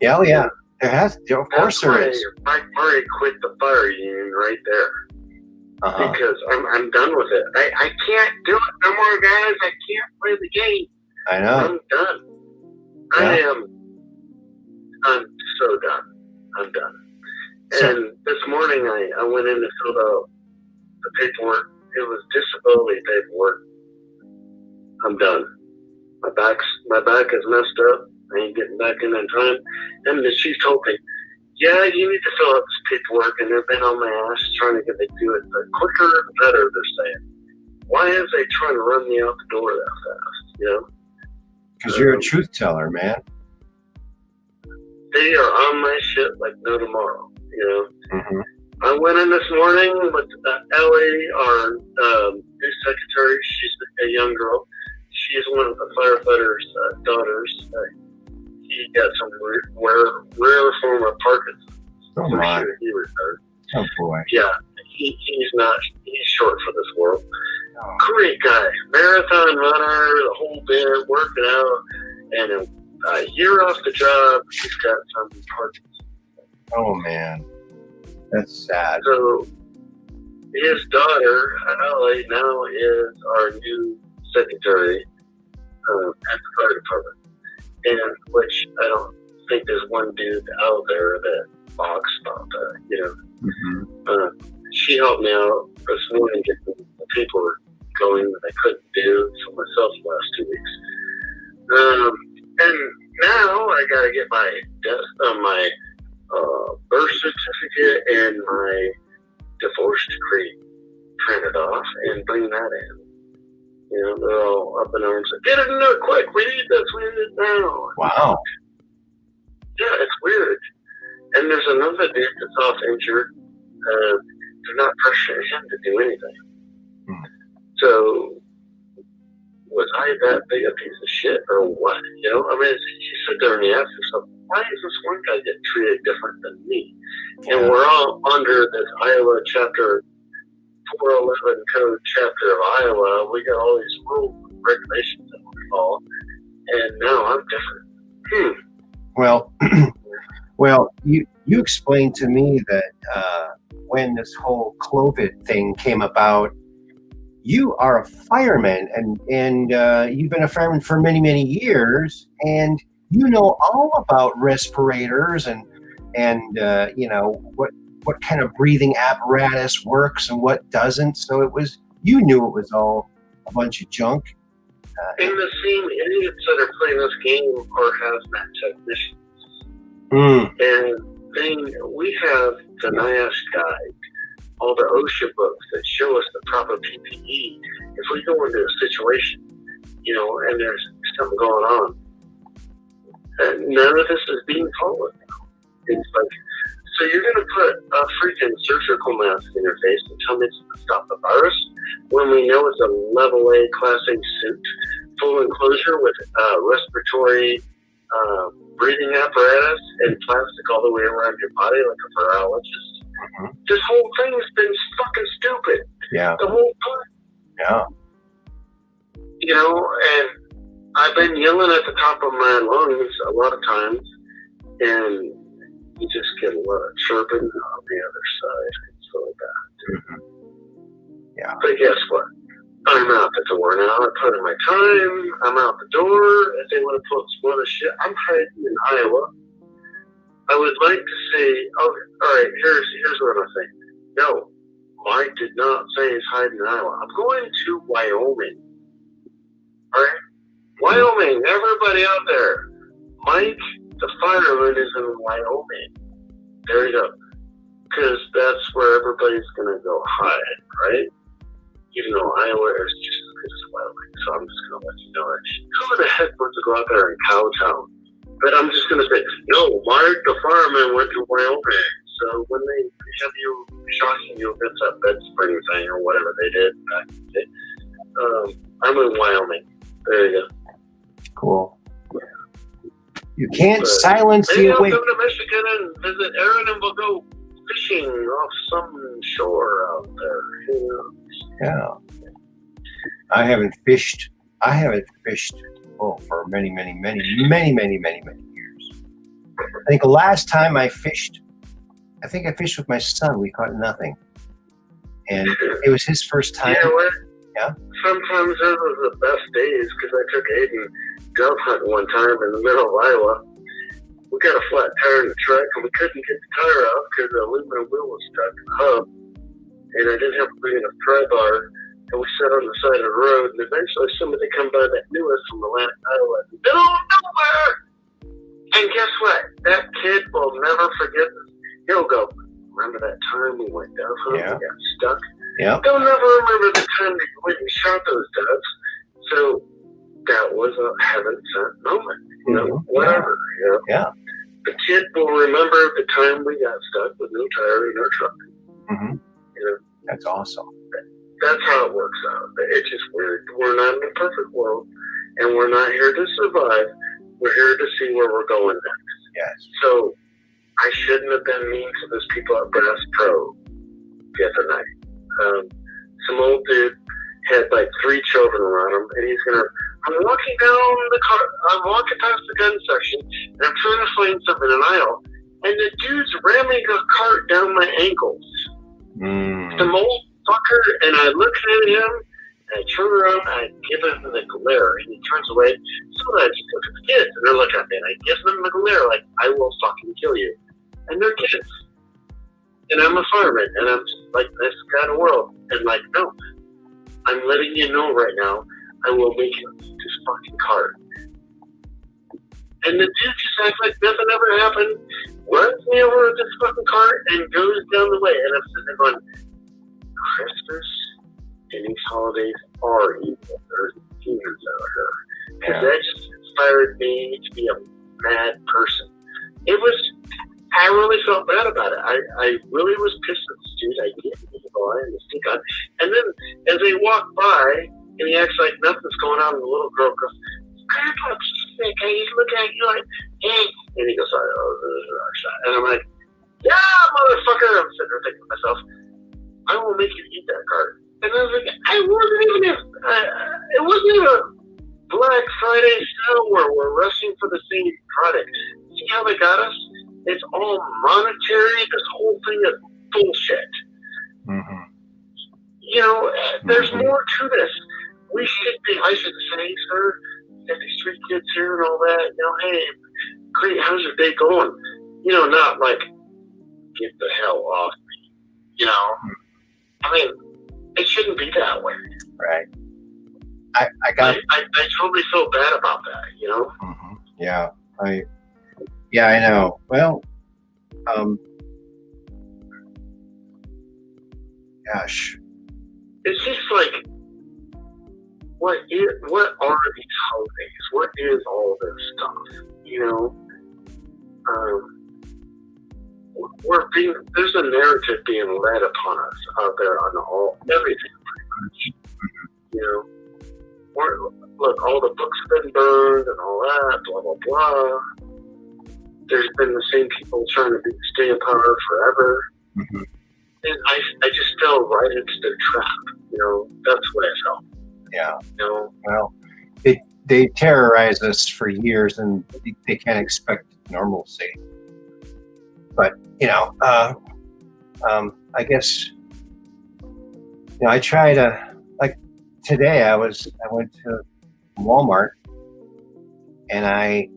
Yeah, yeah. There has. Of course, there is. Mike Murray quit the fire union right there. Because I'm done with it. I can't do it no more, guys. I can't play the game. I know. I'm done. I'm so done. I'm done. And this morning I went in to fill out the paperwork. It was disability paperwork. I'm done. My back is messed up. I ain't getting back in time. And the chief told me, yeah, you need to fill out this paperwork, and they've been on my ass trying to get me to do it. The quicker, the better, they're saying. Why is they trying to run me out the door that fast, Because you're a truth teller, man. They are on my shit like no tomorrow, Mm-hmm. I went in this morning with Ellie, our new secretary. She's a young girl. She's one of the firefighter's daughters. He got some rare form of Parkinson's. Oh, my. Sure he retired. Oh, boy. Yeah, he's short for this world. Oh. Great guy. Marathon runner, the whole bit, working out. And a year off the job, he's got some Parkinson's. Oh, man. That's sad. So his daughter, Ellie, now is our new secretary at the fire department. And which I don't think there's one dude out there that talks about that, you know. She helped me out this morning getting the paperwork going that I couldn't do for myself the last 2 weeks. And now I gotta get my birth certificate and my divorce decree printed off and bring that in. You know, they're all up in arms. Get it in there quick. We need this. We need it now. Wow. Yeah, it's weird. And there's another dude that's off injured. They're not pressuring him to do anything. So, was I that big a piece of shit or what? You know, I mean, you sit there and you ask yourself, why is this one guy getting treated different than me? And we're all under this Iowa chapter 411 code chapter of Iowa. We got all these rules and regulations that we follow, and now I'm different. Well, well, you explained to me that when this whole COVID thing came about, you are a fireman, and you've been a fireman for many, many years, and you know all about respirators and you know what kind of breathing apparatus works and what doesn't. So you knew it was all a bunch of junk. And the same idiots that are playing this game are hazmat technicians. And we have the NIOSH guide, all the OSHA books that show us the proper PPE. If we go into a situation, you know, and there's something going on, and none of this is being followed. It's like, so you're going to put a freaking surgical mask in your face and tell me it's going to stop the virus when we know it's a level A Class A suit, full enclosure with respiratory breathing apparatus and plastic all the way around your body like a virologist. This whole thing's been fucking stupid. Yeah. The whole time. Yeah. You know, and I've been yelling at the top of my lungs a lot of times, and you just get a lot of chirping on the other side. It's really bad. Yeah. But guess what? I'm out the door now. I put in my time. I'm out the door. If they want to put some other shit, I'm hiding in Iowa. I would like to say, oh, all right, here's what I think. No, Mike did not say he's hiding in Iowa. I'm going to Wyoming. All right? Wyoming, everybody out there. Mike, the fireman, is in Wyoming. There you go. Because that's where everybody's going to go hide, right? Even though Iowa is just as good as Wyoming. So I'm just going to let you know that. Who the heck wants to go out there in Cowtown? But I'm just going to say, no, Mark, the fireman, went to Wyoming. So when they have you shocking you against that bed spring thing or whatever they did back in the day, I'm in Wyoming. There you go. Cool. You can't silence maybe the I'll awake. come to Michigan and visit Aaron, and we'll go fishing off some shore out there. You know? Yeah. I haven't fished for many years. I think the last time I fished with my son. We caught nothing. And it was his first time. You know what? Yeah. Sometimes those are the best days, because I took Aiden dove hunting one time in the middle of Iowa. We got a flat tire in the truck, and we couldn't get the tire out because the aluminum wheel was stuck in the hub, and I didn't have a big enough pry bar. And we sat on the side of the road, and eventually somebody come by that knew us from Atlantic, Iowa, in the middle of nowhere. And guess what? That kid will never forget this. He'll go, remember that time we went dove hunting? Yeah. We got stuck? Yeah. They'll never remember the time that you went and shot those doves. So that was a heaven sent moment. You know, whatever. You know? Yeah. The kid will remember the time we got stuck with no tire in our truck. You know, That's awesome. that's how it works out. It's just weird. We're not in a perfect world, and we're not here to survive. We're here to see where we're going next. Yes. So I shouldn't have been mean to those people at Bass Pro the other night. Some old dude had like 3 children around him, and I'm walking down the car, I'm walking past the gun section, and I'm trying to find something in an aisle, and the dude's ramming a cart down my ankles. The old fucker, and I looked at him, And I turn around and I give him the glare, and he turns away. So I just look at the kids, and they're looking at me, and I give them the glare, like, I will fucking kill you. And they're kids. And I'm a fireman, and I'm just like, this kind of world. And like, no, I'm letting you know right now, I will make you eat this fucking cart. And the dude just acts like nothing ever happened, runs me over with this fucking cart, and goes down the way. And I'm sitting there going, Christmas and these holidays are evil. There's demons out here. And that just inspired me to be a mad person. I really felt bad about it. I really was pissed at this dude. I didn't need to go on and sneak on. And then as they walk by, and he acts like nothing's going on, and the little girl goes, Grandpa, I'm sick. I just look at you like, hey. And he goes, sorry, and I'm like, yeah, motherfucker. I'm sitting there thinking to myself, I will make you eat that cart. And I was like, it wasn't even a Black Friday sale where we're rushing for the same product. See how they got us? It's all monetary. This whole thing is bullshit. Mm-hmm. You know, there's more to this. I should say, sir, got these 3 kids here and all that. You know, hey, great, how's your day going? You know, not like, get the hell off me. You know? I mean, it shouldn't be that way. Right. I totally feel bad about that, you know? Mm-hmm. Yeah. I know. Well, gosh. It's just like, what are these holidays? What is all this stuff? You know? There's a narrative being led upon us out there on everything, pretty much. You know? Look, all the books have been burned and all that, blah, blah, blah. There's been the same people trying to stay in power forever. Mm-hmm. And I just fell right into their trap. You know, that's what I felt. Yeah. You know? Well, they terrorize us for years, and they can't expect normalcy. But, you know, I guess, you know, I try to, like today I went to Walmart and I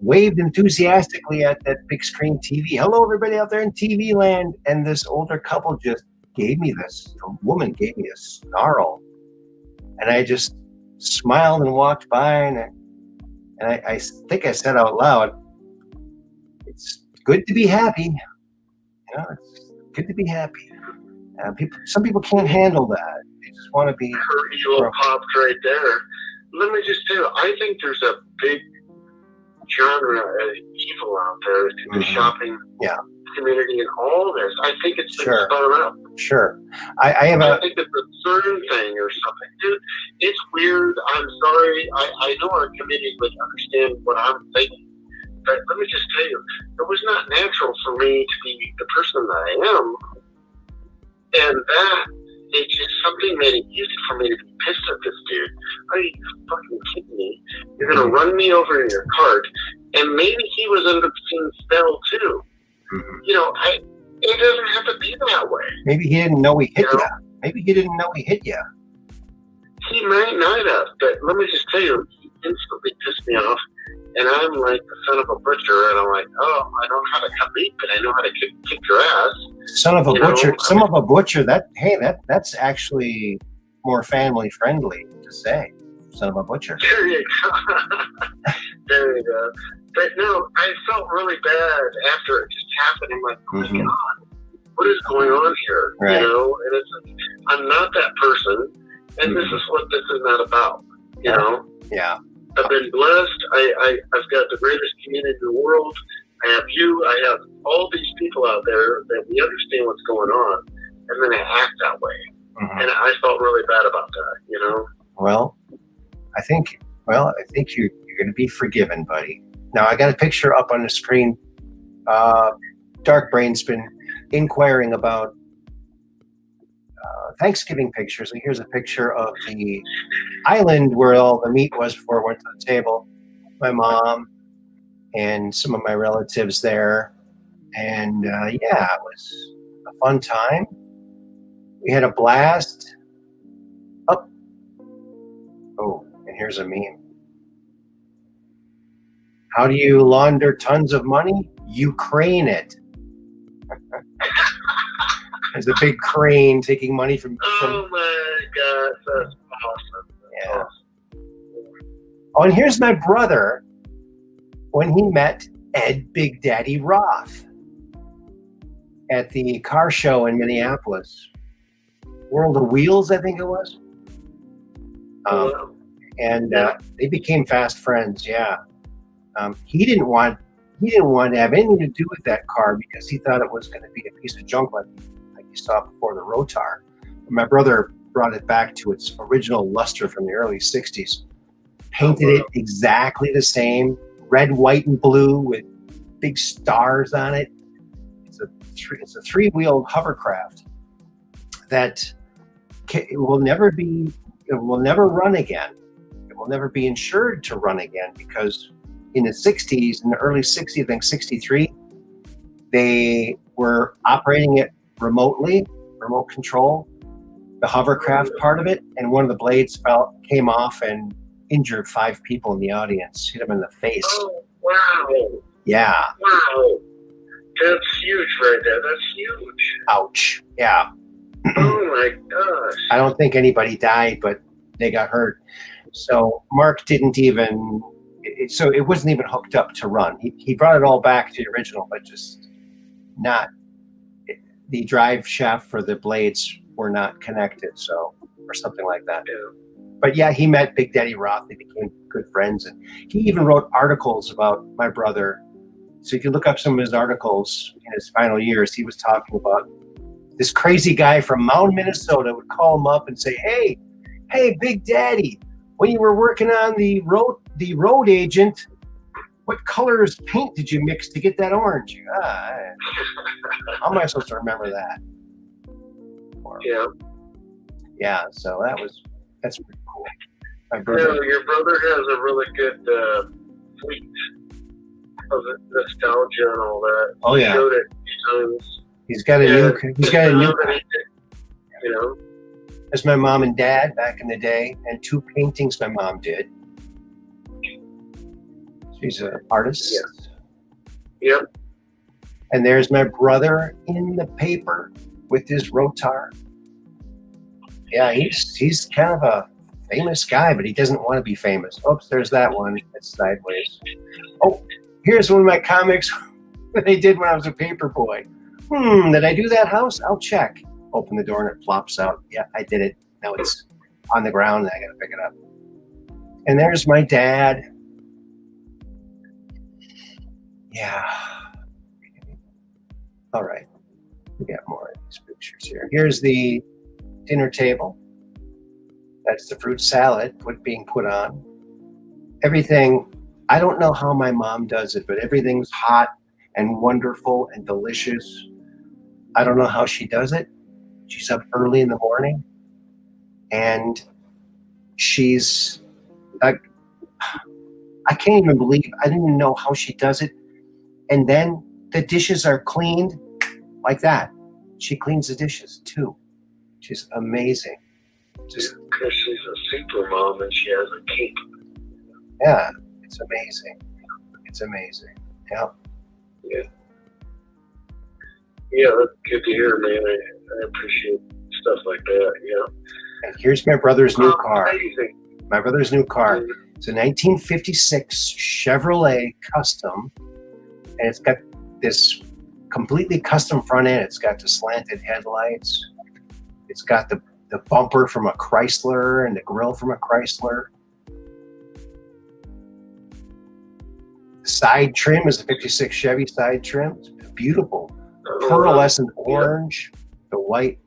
waved enthusiastically at that big screen TV. Hello, everybody out there in TV land. And this older couple just gave me this, a woman gave me a snarl. And I just smiled and walked by, and I think I said out loud, it's good to be happy. You know, it's good to be happy. Some people can't handle that. They just want to be. You all popped right there. Let me just tell you, I think there's a big genre of evil out there in the shopping community and all this. I think it's been spun up. Sure. I think it's a certain thing or something. Dude, it's weird. I'm sorry. I know our community would understand what I'm thinking. But let me just tell you, it was not natural for me to be the person that I am. And that, it's just something made it easy for me to be pissed at this dude. Are you fucking kidding me? You're going to run me over in your cart. And maybe he was under the same spell too. Mm-hmm. You know, it doesn't have to be that way. Maybe he didn't know he hit you. Maybe he didn't know he hit you. He might not have, but let me just tell you, he instantly pissed me off. And I'm like the son of a butcher, and I'm like, oh, I don't know how to cut meat, but I know how to kick your ass. Son of a butcher. Son of a butcher. That's actually more family friendly to say. Son of a butcher. There you go. There you go. But no, I felt really bad after it just happened. I'm like, oh my God, what is going on here? Right. You know, and it's I'm not that person, and this is what this is not about. You know? Yeah. I've been blessed. I've got the greatest community in the world. I have you. I have all these people out there that we understand what's going on, and then I act that way. Mm-hmm. And I felt really bad about that, you know? Well, I think you're going to be forgiven, buddy. Now, I got a picture up on the screen. Dark Brain's been inquiring about Thanksgiving pictures. And here's a picture of the island where all the meat was before it went to the table. My mom and some of my relatives there. And it was a fun time. We had a blast. Oh, Oh, and here's a meme. How do you launder tons of money? You crane it. There's a big crane taking money from. Oh my gosh, that's awesome. That's Yeah. awesome. Oh, and here's my brother when he met Ed Big Daddy Roth at the car show in Minneapolis. World of Wheels, I think it was. Wow. And they became fast friends. Yeah. He didn't want to have anything to do with that car because he thought it was going to be a piece of junk like you saw before the Rotar. My brother brought it back to its original luster from the early 60s. Painted it exactly the same, red, white, and blue with big stars on it. It's a three-wheeled hovercraft that will never run again. It will never be insured to run again because in the 60s, in the early 60s, I think 63, they were operating it remotely, remote control, the hovercraft part of it, and one of the blades came off and injured 5 people in the audience, hit them in the face. Oh, wow. Yeah. Wow. That's huge right there. That's huge. Ouch. Yeah. Oh my gosh. I don't think anybody died, but they got hurt. So Mark didn't even, so it wasn't even hooked up to run. He brought it all back to the original, but just not, the drive shaft for the blades were not connected, so, or something like that. Yeah. But yeah, he met Big Daddy Roth. They became good friends, and he even wrote articles about my brother. So if you look up some of his articles in his final years, he was talking about this crazy guy from Mound, Minnesota would call him up and say, hey, Big Daddy, when you were working on the road agent, what colors paint did you mix to get that orange? How am I supposed to remember that? Yeah. Yeah, so that's pretty cool. My brother. Yeah, your brother has a really good fleet of nostalgia and all that. Oh yeah. He showed it a few times. He's got a new. You know. That's my mom and dad back in the day, and 2 paintings my mom did. She's an artist. Yeah. Yep. And there's my brother in the paper with his Rotar. Yeah, he's kind of a famous guy, but he doesn't want to be famous. Oops, there's that one. It's sideways. Oh, here's one of my comics that I did when I was a paper boy. Did I do that house? I'll check. Open the door and it plops out. Yeah, I did it. Now it's on the ground and I gotta pick it up. And there's my dad. Yeah. All right. We got more of these pictures here. Here's the dinner table. That's the fruit salad being put on. Everything, I don't know how my mom does it, but everything's hot and wonderful and delicious. I don't know how she does it. She's up early in the morning and she's like, I can't even believe, I didn't even know how she does it. And then the dishes are cleaned like that. She cleans the dishes too. She's amazing. Just because she's a super mom and she has a cape. Yeah, it's amazing. It's amazing. Yeah. Yeah. Yeah, that's good to hear, man. I appreciate stuff like that. Yeah. And here's my brother's new car. Amazing. My brother's new car. It's a 1956 Chevrolet Custom, and it's got this completely custom front end. It's got the slanted headlights. It's got the bumper from a Chrysler and the grille from a Chrysler. The side trim is a 56 Chevy side trim. It's beautiful. Pearlescent orange, the white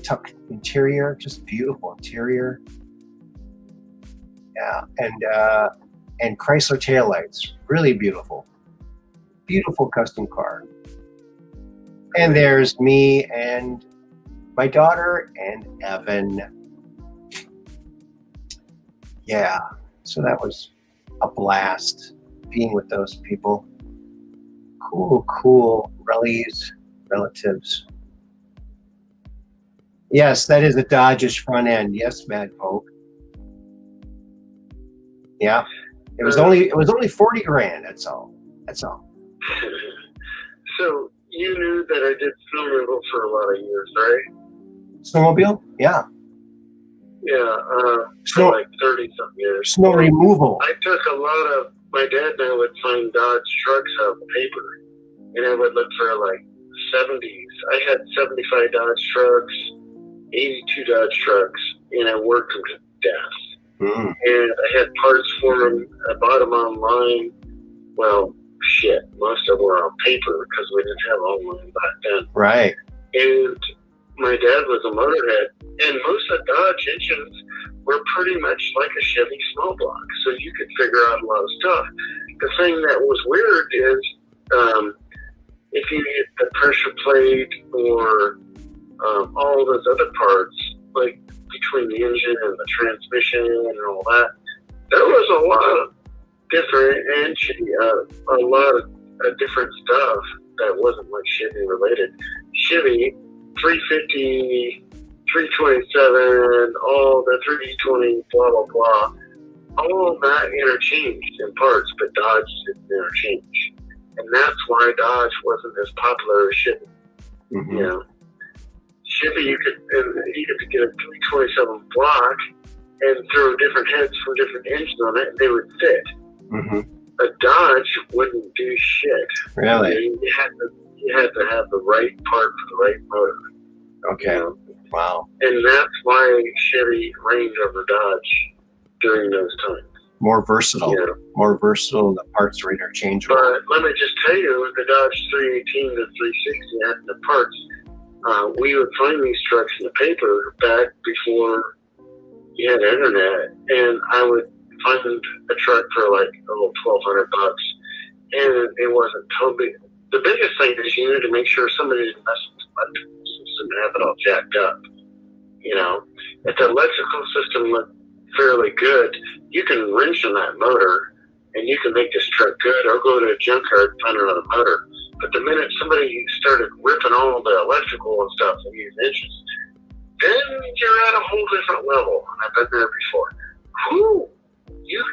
tuck interior, just beautiful interior. Yeah, and Chrysler taillights, really beautiful. Beautiful custom car. And there's me and my daughter and Evan. Yeah, so that was a blast being with those people. Cool relatives. Yes, that is a Dodge's front end. Yes, Mad Poke. Yeah. It was only 40 grand, that's all. That's all. So you knew that I did snow removal for a lot of years, right? Snowmobile? Yeah. Yeah, Snow- for like 30-something years. Snow removal. I took a lot of, my dad and I would find Dodge trucks out of paper, and I would look for like 70s. I had 75 Dodge trucks, 82 Dodge trucks, and I worked them to death. Mm. And I had parts for them. I bought them online. Well, shit, most of them were on paper because we didn't have online back then. Right. And my dad was a motorhead, and most of the Dodge engines were pretty much like a Chevy small block, so you could figure out a lot of stuff. The thing that was weird is if you hit the pressure plate or all those other parts, like between the engine and the transmission and all that, there was a lot of different a lot of different stuff that wasn't like Chevy related. Chevy 350, 327, all the 320, blah blah blah, all of that interchanged in parts, but Dodge didn't interchange, and that's why Dodge wasn't as popular as Chevy. Mm-hmm. You know, Chevy you could get a 327 block and throw different heads from different engines on it, and they would fit. Mm-hmm. A Dodge wouldn't do shit. Really? You had to have the right part for the right motor. Okay. You know? Wow. And that's why Chevy reigned over Dodge during those times. More versatile. Yeah. More versatile. The parts are interchangeable. But let me just tell you, the Dodge 318 to 360 had the parts. We would find these trucks in the paper back before you had internet, and I would find a truck for like $1,200, and it wasn't totally. The biggest thing is you need to make sure somebody didn't mess with the electrical system and have it all jacked up. You know, if the electrical system looked fairly good, you can wrench on that motor and you can make this truck good, or go to a junkyard and find another motor. But the minute somebody started ripping all the electrical and stuff and these engines, then you're at a whole different level. I've been there before. Whew, you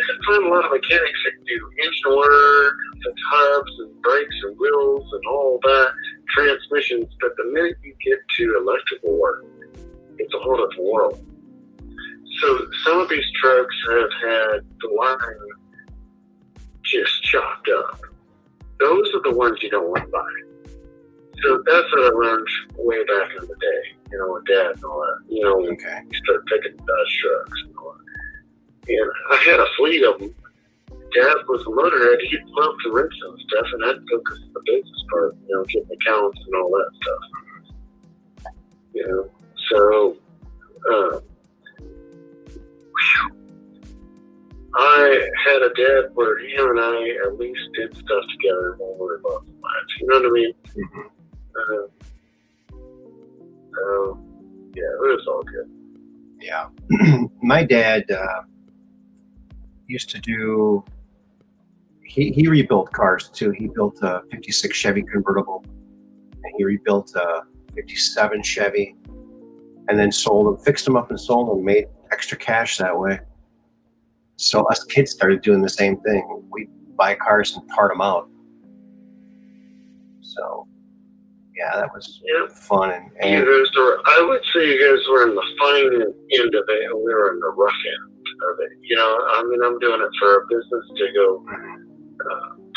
can find a lot of mechanics that do engine work and hubs and brakes and wheels and all that, transmissions, but the minute you get to electrical work, it's a whole different world. So some of these trucks have had the line just chopped up. Those are the ones you don't want to buy. So that's what I learned way back in the day, you know, with Dad and all that. You know, Okay. you start picking Dodge trucks and all that. And I had a fleet of them. Dad was a motorhead. He'd love to rinse and stuff, and I'd focus on the business part, you know, getting accounts and all that stuff. You know, so I had a dad where him and I at least did stuff together when we were both alive. You know what I mean? Mm-hmm. Yeah, it was all good. Yeah. My dad used to do, he rebuilt cars too. He built a 56 Chevy convertible, and he rebuilt a 57 Chevy, and then sold them, fixed them up and sold them, made extra cash that way. So us kids started doing the same thing. We'd buy cars and part them out. So yeah, that was fun. And you guys were, I would say you guys were in the fine end of it, and we were in the rough end of it. You know, I mean, I'm doing it for a business to go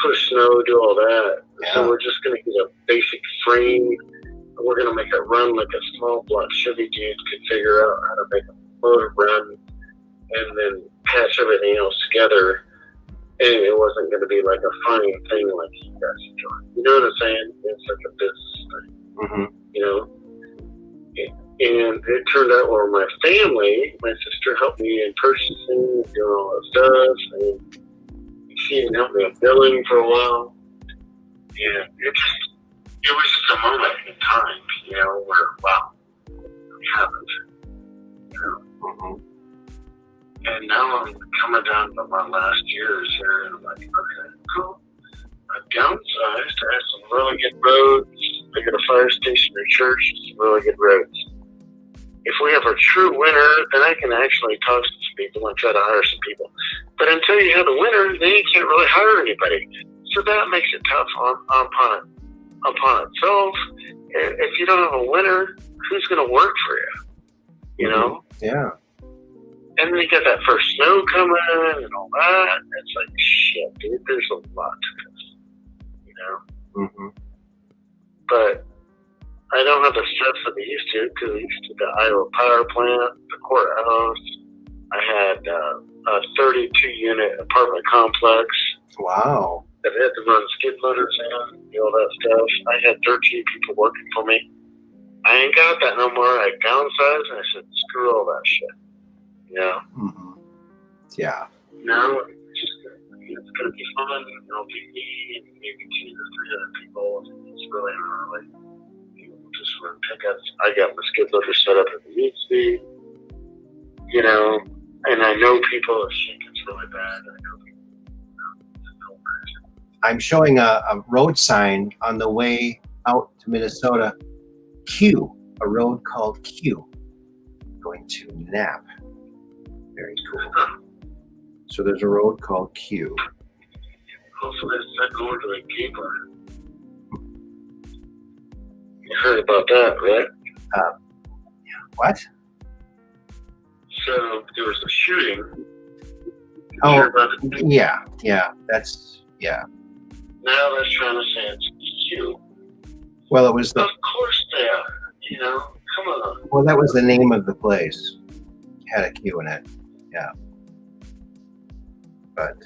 push snow, do all that. Yeah. So we're just going to get a basic frame. We're going to make it run like a small block Chevy dude could figure out how to make a motor run, and then patch everything else together. And it wasn't going to be like a funny thing like you guys are doing. You know what I'm saying? It's like a business thing. mm-hmm. You know? And it turned out where my family, my sister helped me in purchasing, doing all that stuff, and she didn't help me in billing for a while. And it was just a moment in time, you know, where, wow, it happened. You know? Mm-hmm. And now I'm coming down to my last years here, and I'm like, okay, cool. I've downsized. I have some really good roads. They got a fire station or church, some really good roads. If we have a true winner, then I can actually talk to some people and try to hire some people. But until you have a winner, then you can't really hire anybody. So that makes it tough upon itself. If you don't have a winner, who's going to work for you? You know? Yeah. And then you got that first snow coming and all that. It's like, shit, dude, there's a lot to this. You know? Mm-hmm. But I don't have the stress that I used to, because I used to the Iowa power plant, the courthouse. I had a 32-unit apartment complex. Wow. That had to run skid loaders in, all that stuff. I had 13 people working for me. I ain't got that no more. I downsized and I said, screw all that shit. You know? Mm-hmm. Yeah. Now it's going to be fun. It'll be me and maybe 2 or 3 other people. It's really early. Just run pickups. I got my skid loader set up at the needs to be. You know, and I know people if shit gets really bad. I know people. I'm showing a road sign on the way out to Minnesota. Q, a road called Q, going to Knapp. Very cool. So there's a road called Q. Hopefully it's not going to the keeper. You heard about that, right? What? So there was a shooting. Oh, Heard about it? yeah. That's, yeah. Now they're trying to say it's Q. Well, it was the, Of course they are. You know, come on. well, that was the name of the place. It had a Q in it. Yeah. But,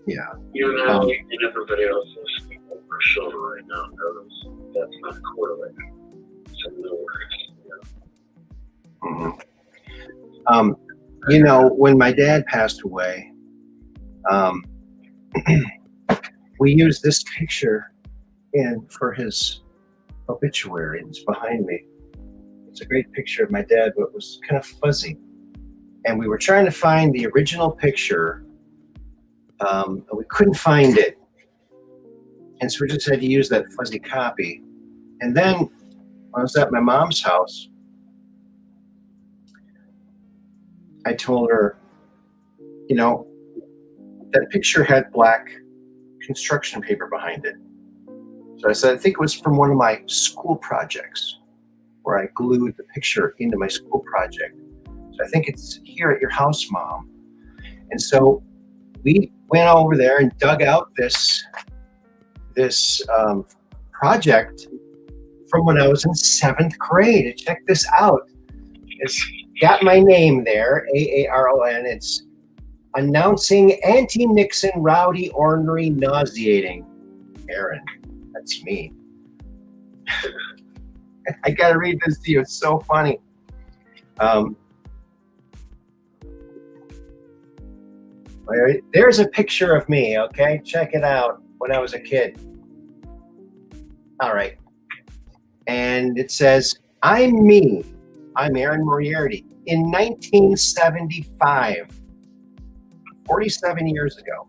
yeah. You know, and everybody else is over their shoulder right now knows that's not correlated. So no worries. You know, when my dad passed away, we used this picture for his obituary. It's behind me. It's a great picture of my dad, but it was kind of fuzzy. And we were trying to find the original picture, and we couldn't find it. And so we just had to use that fuzzy copy. And then when I was at my mom's house, I told her, you know, that picture had black construction paper behind it. So I said, I think it was from one of my school projects where I glued the picture into my school project. So I think it's here at your house, Mom. And so we went over there and dug out this project from when I was in 7th grade. And check this out. It's got my name there, AARON. It's announcing anti-Nixon, rowdy, ornery, nauseating. Aaron, that's me. I gotta read this to you. It's so funny. There's a picture of me, okay? Check it out when I was a kid. All right. And it says, I'm me. I'm Aaron Moriarity. In 1975, 47 years ago,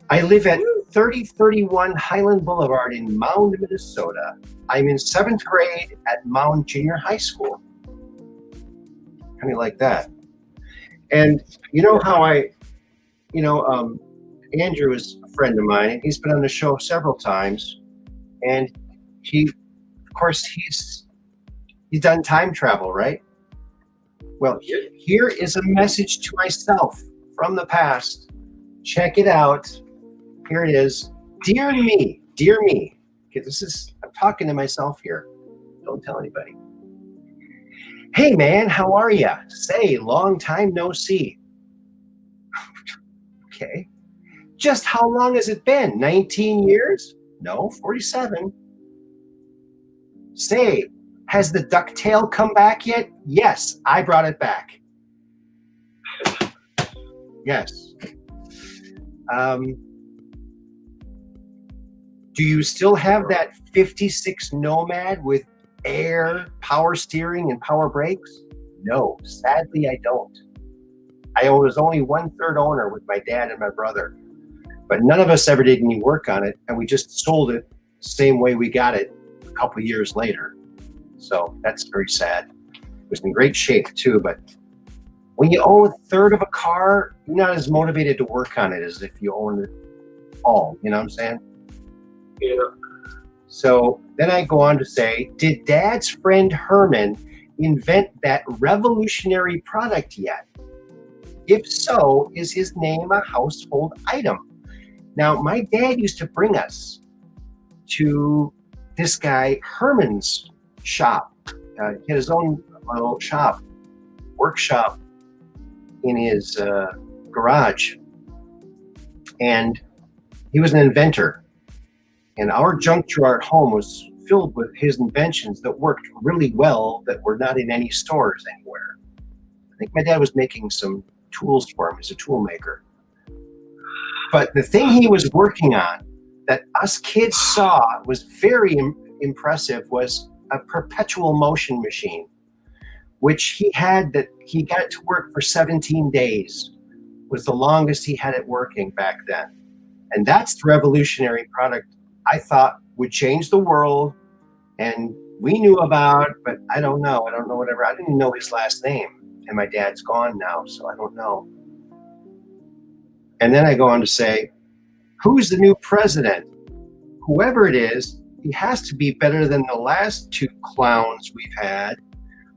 I live at 3031 Highland Boulevard in Mound, Minnesota. I'm in 7th grade at Mound Junior High School. Kind of like that. And you know how Andrew is a friend of mine, and he's been on the show several times. And he's done time travel, right? Well, here is a message to myself from the past. Check it out. Here it is. Dear me. Okay, I'm talking to myself here. Don't tell anybody. Hey man, how are ya? Say, long time no see. Okay. Just how long has it been? 19 years? No, 47. Say, has the ducktail come back yet? Yes, I brought it back. Yes. Do you still have that 56 Nomad with air, power steering, and power brakes? No, sadly I don't. I was only 1/3 owner with my dad and my brother. But none of us ever did any work on it, and we just sold it the same way we got it a couple years later. So that's very sad. It was in great shape too, but when you own a third of a car, you're not as motivated to work on it as if you own it all. You know what I'm saying? Yeah. So then I go on to say, did Dad's friend Herman invent that revolutionary product yet? If so, is his name a household item? Now, my dad used to bring us to this guy Herman's shop. He had his own little shop, workshop in his garage. And he was an inventor. And our junk drawer at home was filled with his inventions that worked really well that were not in any stores anywhere. I think my dad was making some tools for him. He's a tool maker. But the thing he was working on that us kids saw was very impressive was a perpetual motion machine, which he had that he got it to work for 17 days, was the longest he had it working back then. And that's the revolutionary product I thought would change the world, and we knew about, but I don't know whatever. I didn't know his last name, and my dad's gone now, so I don't know. And then I go on to say, who's the new president? Whoever it is, he has to be better than the last two clowns we've had.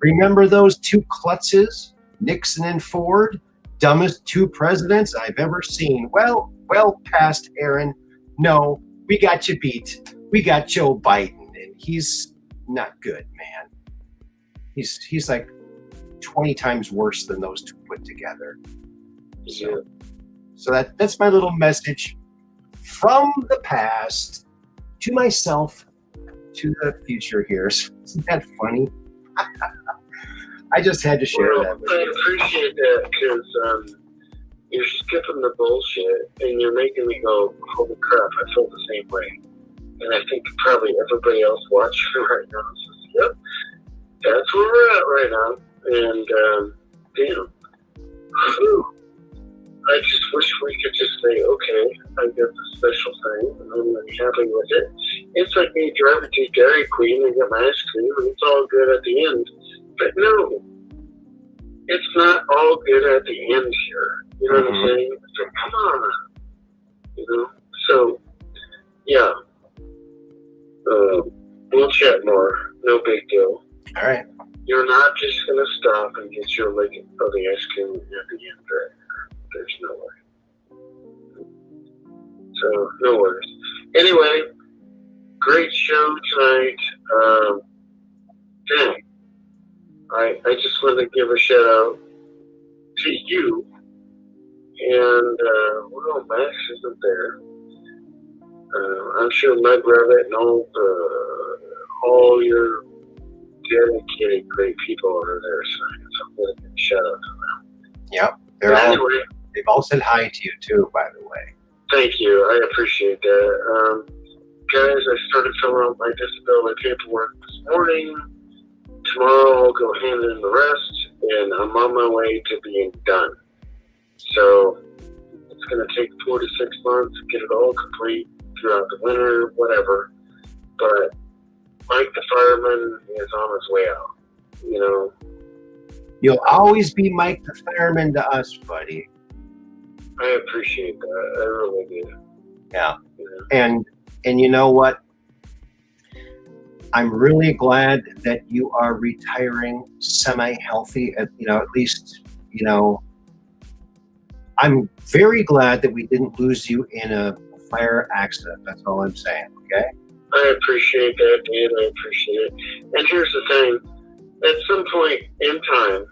Remember those two klutzes, Nixon and Ford? Dumbest two presidents I've ever seen. Well past, Aaron. No, we got you beat. We got Joe Biden, and he's not good, man. He's like 20 times worse than those two put together. So that's my little message from the past to myself to the future here. Isn't that funny? I just had to share that with you. I appreciate that because you're skipping the bullshit and you're making me go, holy crap, I feel the same way. And I think probably everybody else watching right now says, yep, that's where we're at right now. And damn. Whew. I just wish we could just say, okay, I got this special thing, and I'm really happy with it. It's like me driving to Dairy Queen and get my ice cream, and it's all good at the end. But no, it's not all good at the end here. You know what I'm saying? It's like, come on. You know? So, yeah. We'll chat more. No big deal. All right. You're not just going to stop and get your leg of the ice cream at the end, right? There's no way. So, no worries. Anyway, great show tonight. Dang. I just want to give a shout out to you. And, well, Max isn't there. I'm sure Mud Rabbit and all your dedicated great people are there. So I'm going to give a shout out to them. Yep. They've all said hi to you too, by the way. Thank you. I appreciate that. Guys, I started filling out my disability paperwork this morning. Tomorrow I'll go hand in the rest, and I'm on my way to being done. So it's going to take 4 to 6 months to get it all complete throughout the winter, whatever. But Mike the fireman is on his way out, you know. You'll always be Mike the fireman to us, buddy. I appreciate that. I really do. Yeah. And you know what? I'm really glad that you are retiring semi-healthy. At least, I'm very glad that we didn't lose you in a fire accident. That's all I'm saying. Okay. I appreciate that, Dan. I appreciate it. And here's the thing. At some point in time,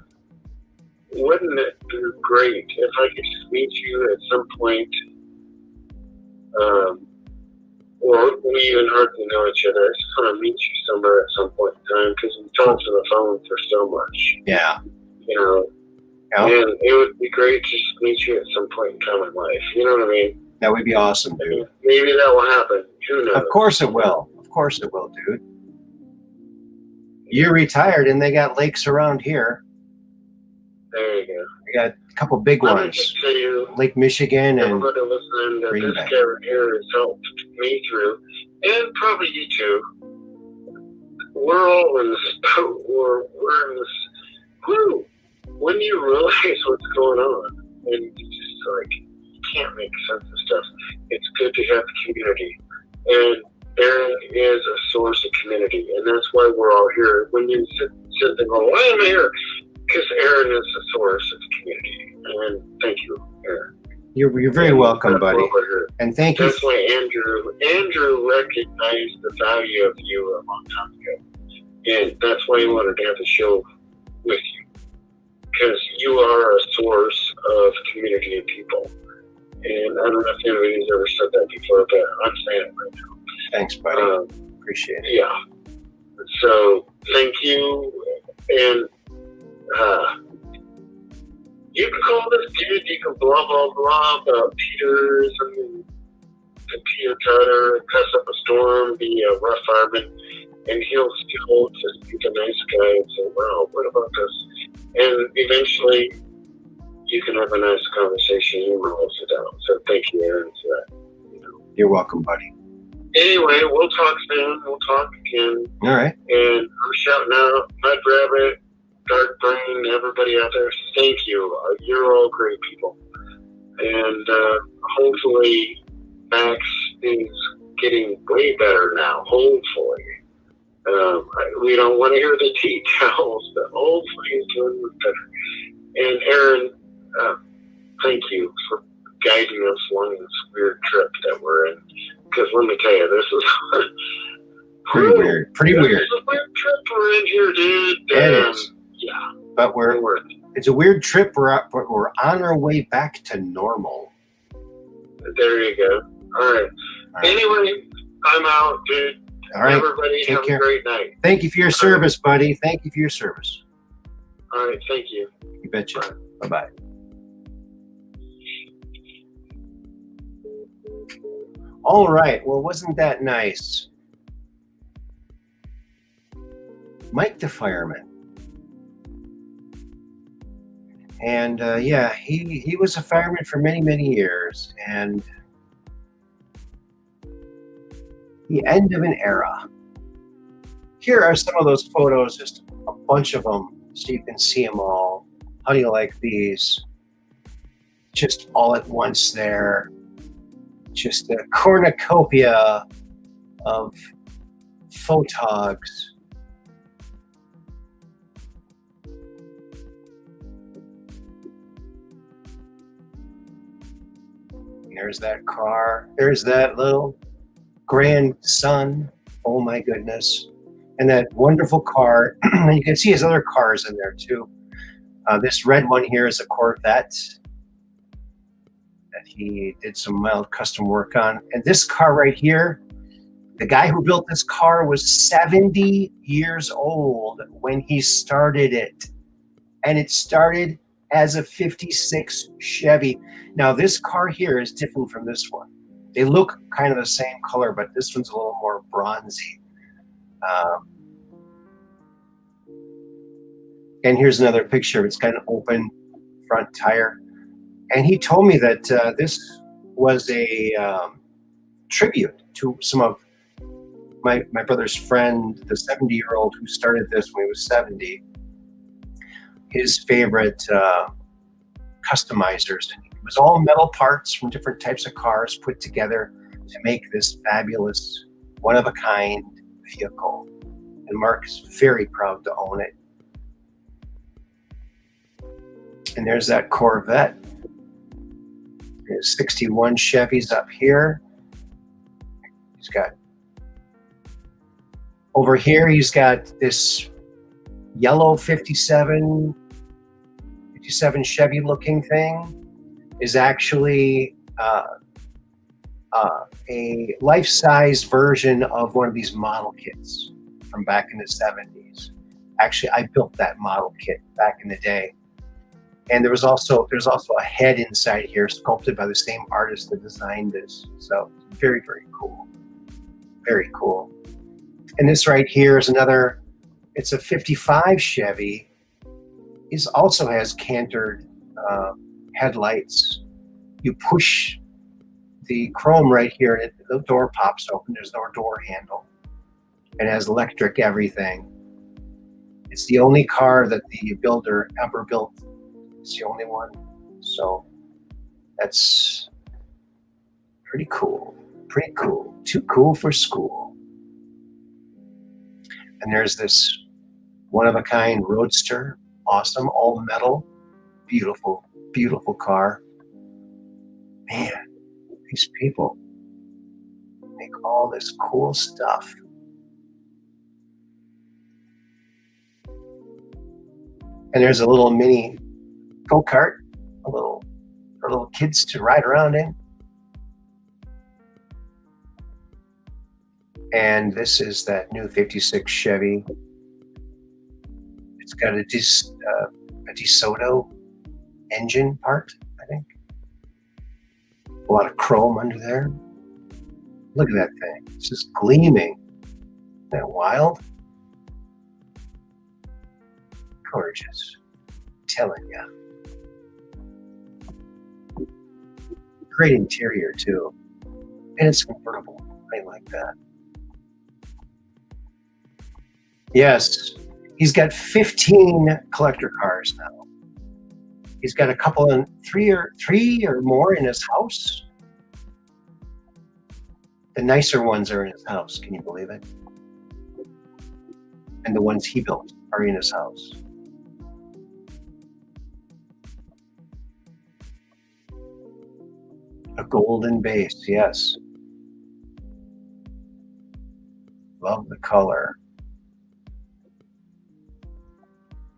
wouldn't it be great if I could just meet you at some point, or we even hardly know each other. I just want to meet you somewhere at some point in time because we talked on the phone for so much. Yeah. Yeah. And it would be great to just meet you at some point in time in life. You know what I mean? That would be awesome, dude. Maybe that will happen. Who knows? Of course it will. Of course it will, dude. You're retired and they got lakes around here. There you go. I got a couple big Let me ones. just tell you, Lake Michigan and everybody listening, that Green this Bay. guy here has helped me through, and probably you too. We're all in this, we're in this, whew, when you realize what's going on, and you just like, you can't make sense of stuff, it's good to have community. And Aaron is a source of community, and that's why we're all here. When you sit and go, why am I here? Because Aaron is a source of community. And thank you, Aaron. You're very welcome, buddy. And thank you. That's why Andrew recognized the value of you a long time ago. And that's why he wanted to have the show with you. Because you are a source of community and people. And I don't know if anybody's ever said that before, but I'm saying it right now. Thanks, buddy. Appreciate it. Yeah. So thank you. And you can call this dude, you can blah, blah, blah about Peters and Peter Cutter and cuss up a storm, be a rough fireman, and he'll still just be the nice guy and say, wow, what about this? And eventually you can have a nice conversation. You will sit down. So thank you, Aaron, for that. You're welcome, buddy. Anyway, we'll talk soon. We'll talk again. All right. And I'm shouting out Mud Rabbit, Dark Brain, everybody out there. Thank you. You're all great people. And hopefully Max is getting way better now. Hopefully. We don't want to hear the details, but hopefully he's doing better. And Aaron, thank you for guiding us along this weird trip that we're in. Because let me tell you, this is pretty weird. Pretty weird. This is a weird trip we're in here, dude. It is. Yeah. But it's a weird trip. We're on our way back to normal. There you go. All right. Anyway, I'm out, dude. All right. Everybody Take have care. a great night. Thank you for your service, buddy. Thank you for your service. All right. Thank you. You betcha. Bye-bye. All right. Well, wasn't that nice? Mike the fireman. And yeah, he was a fireman for many, many years. And the end of an era. Here are some of those photos, just a bunch of them, so you can see them all. How do you like these? Just all at once there. Just a cornucopia of photogs. There's that car. There's that little grandson. Oh my goodness. And that wonderful car. And you can see his other cars in there too. This red one here is a Corvette that he did some mild custom work on. And this car right here, the guy who built this car was 70 years old when he started it. And it started as a 56 Chevy. Now this car here is different from this one. They look kind of the same color, but this one's a little more bronzy. And here's another picture. It's got an open front tire. And he told me that this was a tribute to some of my brother's friend, the 70-year-old who started this when he was 70. His favorite customizers. And it was all metal parts from different types of cars put together to make this fabulous, one-of-a-kind vehicle. And Mark is very proud to own it. And there's that Corvette. There's 61 Chevys up here. He's got, over here, he's got this yellow 57 Chevy looking thing is actually a life-size version of one of these model kits from back in the 70s. Actually, I built that model kit back in the day. And there's also a head inside here sculpted by the same artist that designed this. So very, very cool. Very cool. And this right here is another, it's a 55 Chevy. It also has cantered headlights. You push the chrome right here, and the door pops open. There's no door handle. It has electric everything. It's the only car that the builder ever built. It's the only one. So that's pretty cool. Pretty cool. Too cool for school. And there's this one-of-a-kind roadster. Awesome. All metal. Beautiful, beautiful car. Man, these people make all this cool stuff. And there's a little mini go-kart, for little kids to ride around in. And this is that new 56 Chevy. It's got a DeSoto engine part, I think. A lot of chrome under there. Look at that thing. It's just gleaming. Isn't that wild? Gorgeous. I'm telling you. Great interior, too. And it's convertible. I like that. Yes, he's got 15 collector cars now. He's got a couple and three or more in his house. The nicer ones are in his house. Can you believe it? And the ones he built are in his house. A golden base, yes. Love the color.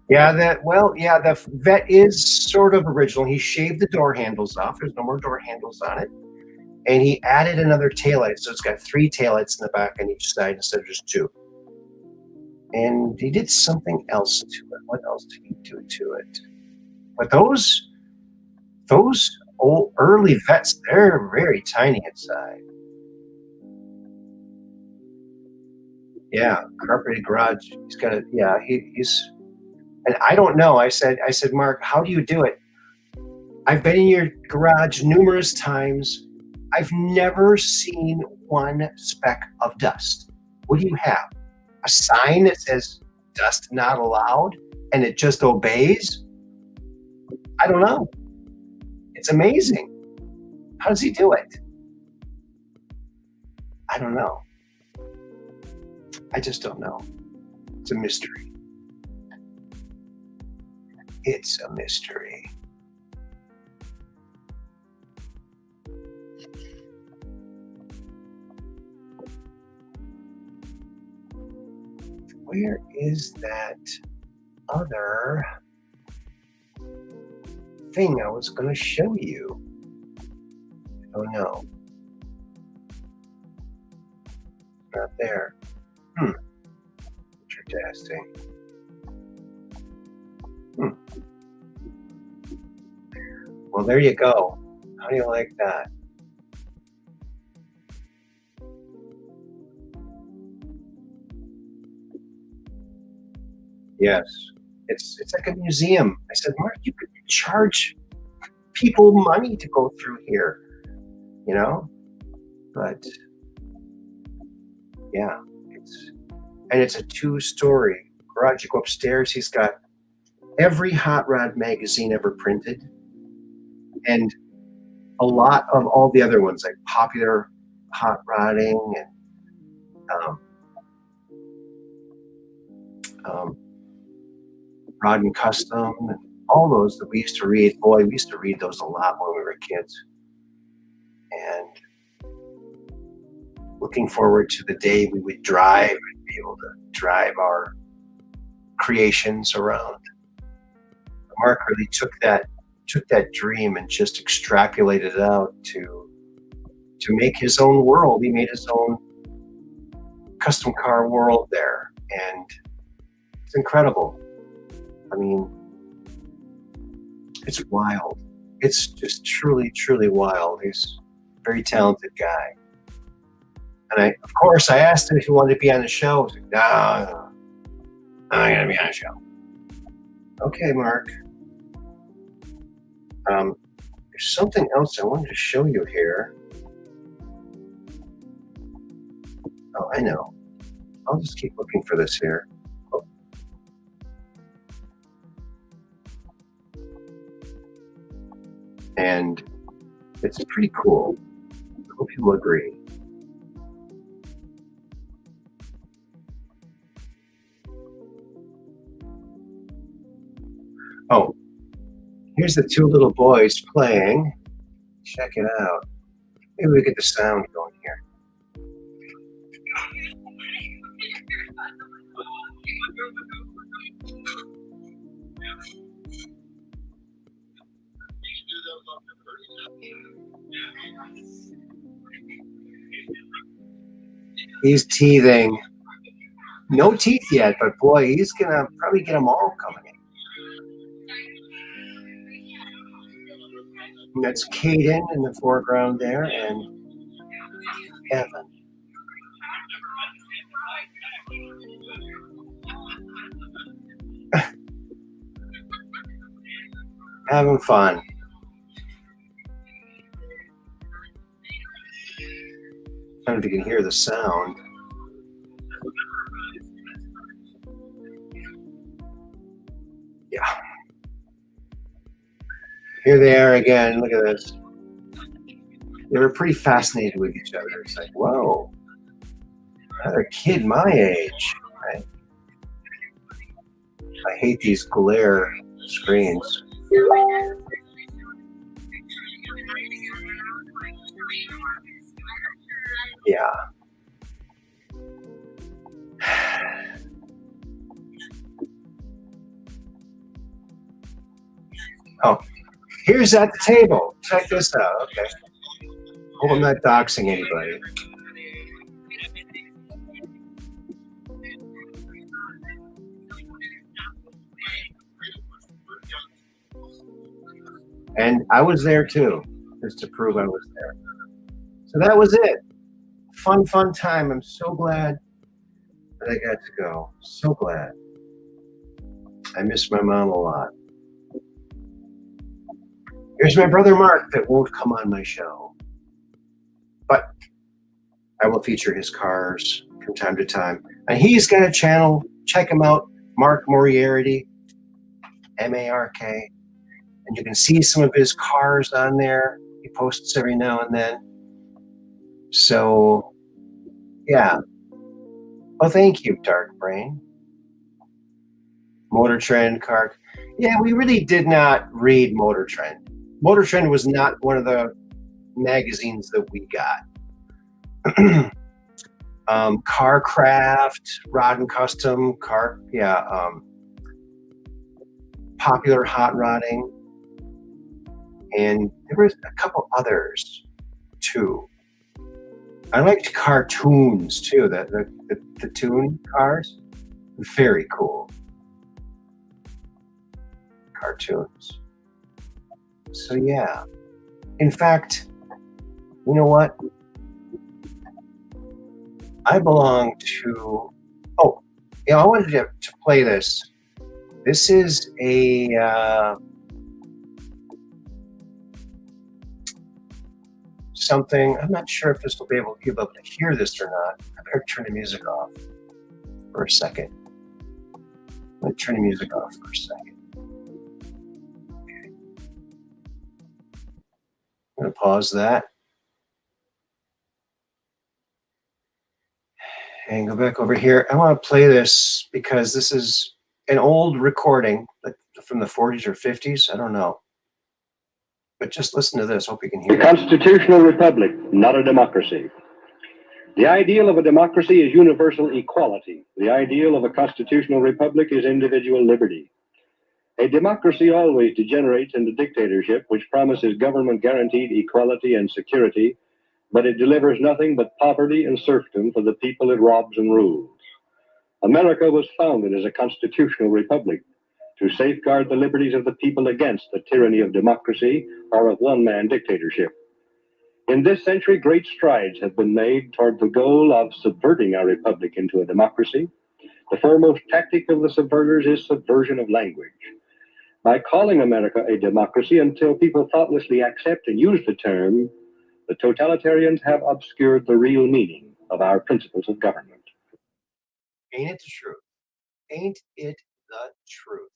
Yeah, the vet is sort of original. He shaved the door handles off. There's no more door handles on it. And he added another taillight. So it's got 3 taillights in the back on each side instead of just 2. And he did something else to it. What else did he do to it? But those old early vets, they're very tiny inside. Yeah, carpeted garage. He's got a, yeah, he's, and I don't know. I said, Mark, how do you do it? I've been in your garage numerous times. I've never seen one speck of dust. What do you have? A sign that says dust not allowed and it just obeys? I don't know. It's amazing. How does he do it? I don't know. I just don't know. It's a mystery. It's a mystery. Where is that other thing I was going to show you? I don't know. Not there. Interdasting. Well, there you go. How do you like that? Yes, it's like a museum. I said, Mark, you could charge people money to go through here, you know? But yeah, it's a 2-story garage. You go upstairs, he's got every hot rod magazine ever printed, and a lot of all the other ones, like Popular Hot Rodding and Rod and Custom, and all those that we used to read. Boy, we used to read those a lot when we were kids. And looking forward to the day we would drive and be able to drive our creations around. Mark really took that dream and just extrapolated it out to make his own world. He made his own custom car world there, and it's incredible. I mean, it's wild. It's just truly, truly wild. He's a very talented guy. And of course, I asked him if he wanted to be on the show. He's like, no, I'm not going to be on the show. Okay, Mark. There's something else I wanted to show you here. Oh, I know. I'll just keep looking for this here. Oh. And it's pretty cool. I hope you will agree. Oh, here's the two little boys playing. Check it out. Maybe we get the sound going here. He's teething. No teeth yet, but boy, he's gonna probably get them all coming in. And that's Caden in the foreground there, and Evan. Having fun. I don't know if you can hear the sound. Yeah. Here they are again. Look at this. They were pretty fascinated with each other. It's like, whoa, another kid my age. Right? I hate these glare screens. Yeah. Oh, here's at the table. Check this out. Okay. Hope I'm not doxing anybody. And I was there too, just to prove I was there. So that was it. Fun time. I'm so glad that I got to go. So glad. I miss my mom a lot. Here's my brother Mark that won't come on my show, but I will feature his cars from time to time. And he's got a channel. Check him out, Mark Moriarity, M-A-R-K. And you can see some of his cars on there. He posts every now and then. So, yeah. Oh, thank you, Dark Brain. Motor Trend car. Yeah, we really did not read Motor Trend. Motor Trend was not one of the magazines that we got. Carcraft, Rod and Custom, Popular Hot Rodding, and there was a couple others too. I liked cartoons too. The Toon cars, very cool cartoons. So yeah, in fact, you know what? I belong to. Oh, yeah, I wanted to play this. This is a something. I'm not sure if this will be able to hear this or not. I better turn the music off for a second. Let me turn the music off for a second. Okay. I'm going to pause that. And go back over here. I want to play this because this is an old recording from the 40s or 50s. I don't know. But just listen to this. Hope you can hear it. A constitutional republic, not a democracy. The ideal of a democracy is universal equality. The ideal of a constitutional republic is individual liberty. A democracy always degenerates into dictatorship, which promises government-guaranteed equality and security, but it delivers nothing but poverty and serfdom for the people it robs and rules. America was founded as a constitutional republic to safeguard the liberties of the people against the tyranny of democracy or of one-man dictatorship. In this century, great strides have been made toward the goal of subverting our republic into a democracy. The foremost tactic of the subverters is subversion of language. by calling America a democracy until people thoughtlessly accept and use the term, the totalitarians have obscured the real meaning of our principles of government. Ain't it the truth? Ain't it the truth?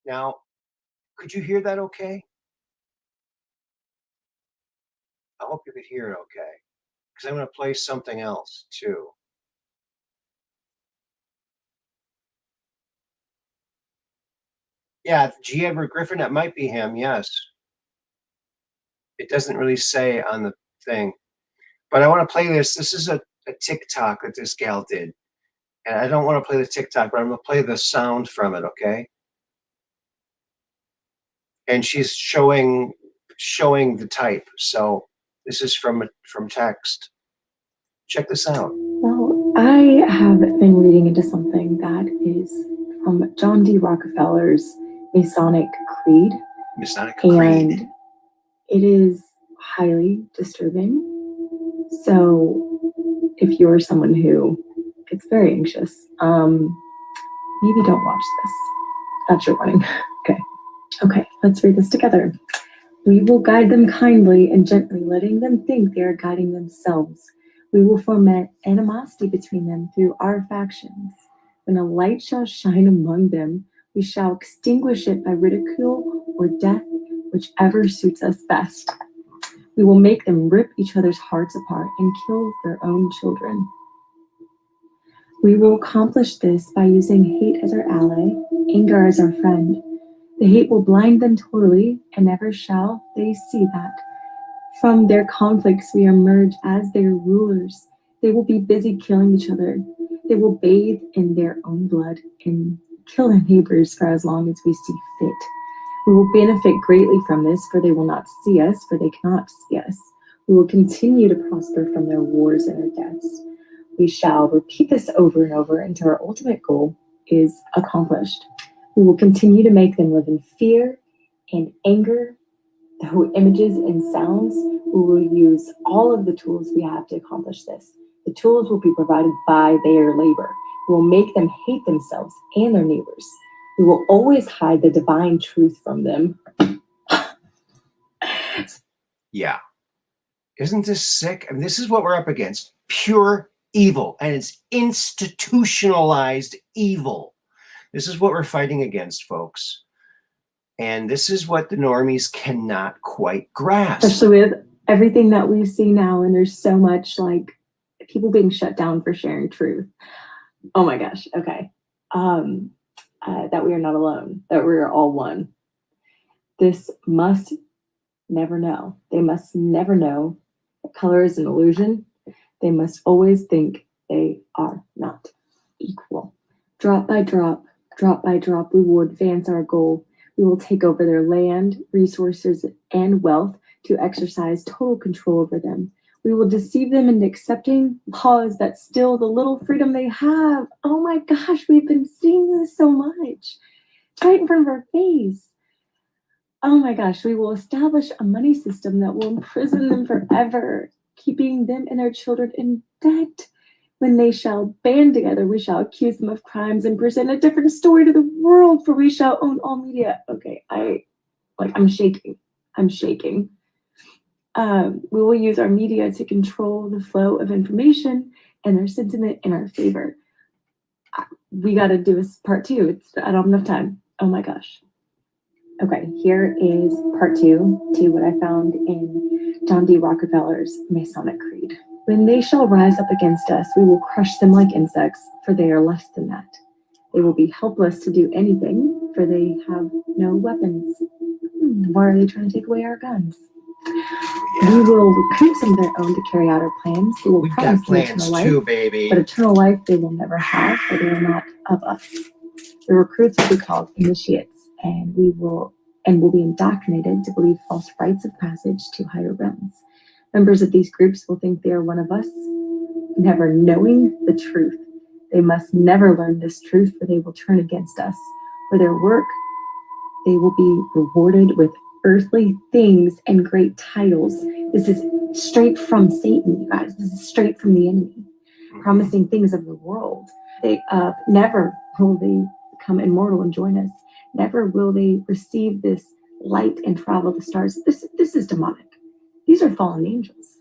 Now, could you hear that okay? I hope you could hear it okay, because I'm going to play something else too. Yeah, G. Edward Griffin, that might be him, yes. It doesn't really say on the thing. But I want to play this. This is a TikTok that this gal did. And I don't want to play the TikTok, but I'm going to play the sound from it, okay? And she's showing the type. So this is from text. Check this out. Well, I have been reading into something that is from John D. Rockefeller's Masonic Creed. Masonic Creed. And it is highly disturbing. So if you're someone who gets very anxious, maybe don't watch this. That's your warning. Okay, let's read this together. We will guide them kindly and gently, letting them think they are guiding themselves. We will foment animosity between them through our factions. When a light shall shine among them, we shall extinguish it by ridicule or death, whichever suits us best. We will make them rip each other's hearts apart and kill their own children. We will accomplish this by using hate as our ally, anger as our friend. The hate will blind them totally, and never shall they see that. From their conflicts we emerge as their rulers. They will be busy killing each other. They will bathe in their own blood and kill their neighbors for as long as we see fit. We will benefit greatly from this, for they will not see us, for they cannot see us. We will continue to prosper from their wars and their deaths. We shall repeat this over and over until our ultimate goal is accomplished. We will continue to make them live in fear and anger, through images and sounds. We will use all of the tools we have to accomplish this. The tools will be provided by their labor. We will make them hate themselves and their neighbors. We will always hide the divine truth from them. Yeah. Isn't this sick? I mean, this is what we're up against. Pure evil. And it's institutionalized evil. This is what we're fighting against, folks. And this is what the normies cannot quite grasp. Especially with everything that we see now, and there's so much like people being shut down for sharing truth. Oh my gosh. Okay. That we are not alone, that we are all one. This must never know. They must never know that color is an illusion. They must always think they are not equal. Drop by drop, we will advance our goal. We will take over their land, resources, and wealth to exercise total control over them. We will deceive them into accepting laws that still the little freedom they have. Oh my gosh, we've been seeing this so much. It's right in front of our face. Oh my gosh, we will establish a money system that will imprison them forever, keeping them and their children in debt. When they shall band together, we shall accuse them of crimes and present a different story to the world, for we shall own all media. Okay, I'm shaking. We will use our media to control the flow of information and their sentiment in our favor. We got to do this part 2. I don't have enough time. Oh my gosh. Okay, here is part 2 to what I found in John D. Rockefeller's Masonic Creed. When they shall rise up against us, we will crush them like insects, for they are less than that. They will be helpless to do anything, for they have no weapons. Why are they trying to take away our guns? Yeah. We will recruit some of their own to carry out our plans. We will promise them eternal life, too, baby. But eternal life they will never have, for they are not of us. The recruits will be called initiates, and will be indoctrinated to believe false rites of passage to higher realms. Members of these groups will think they are one of us, never knowing the truth. They must never learn this truth, for they will turn against us. For their work, they will be rewarded with earthly things and great titles. This is straight from Satan, you guys. This is straight from the enemy, promising things of the world. They never will they become immortal and join us. Never will they receive this light and travel the stars. This is demonic. These are fallen angels.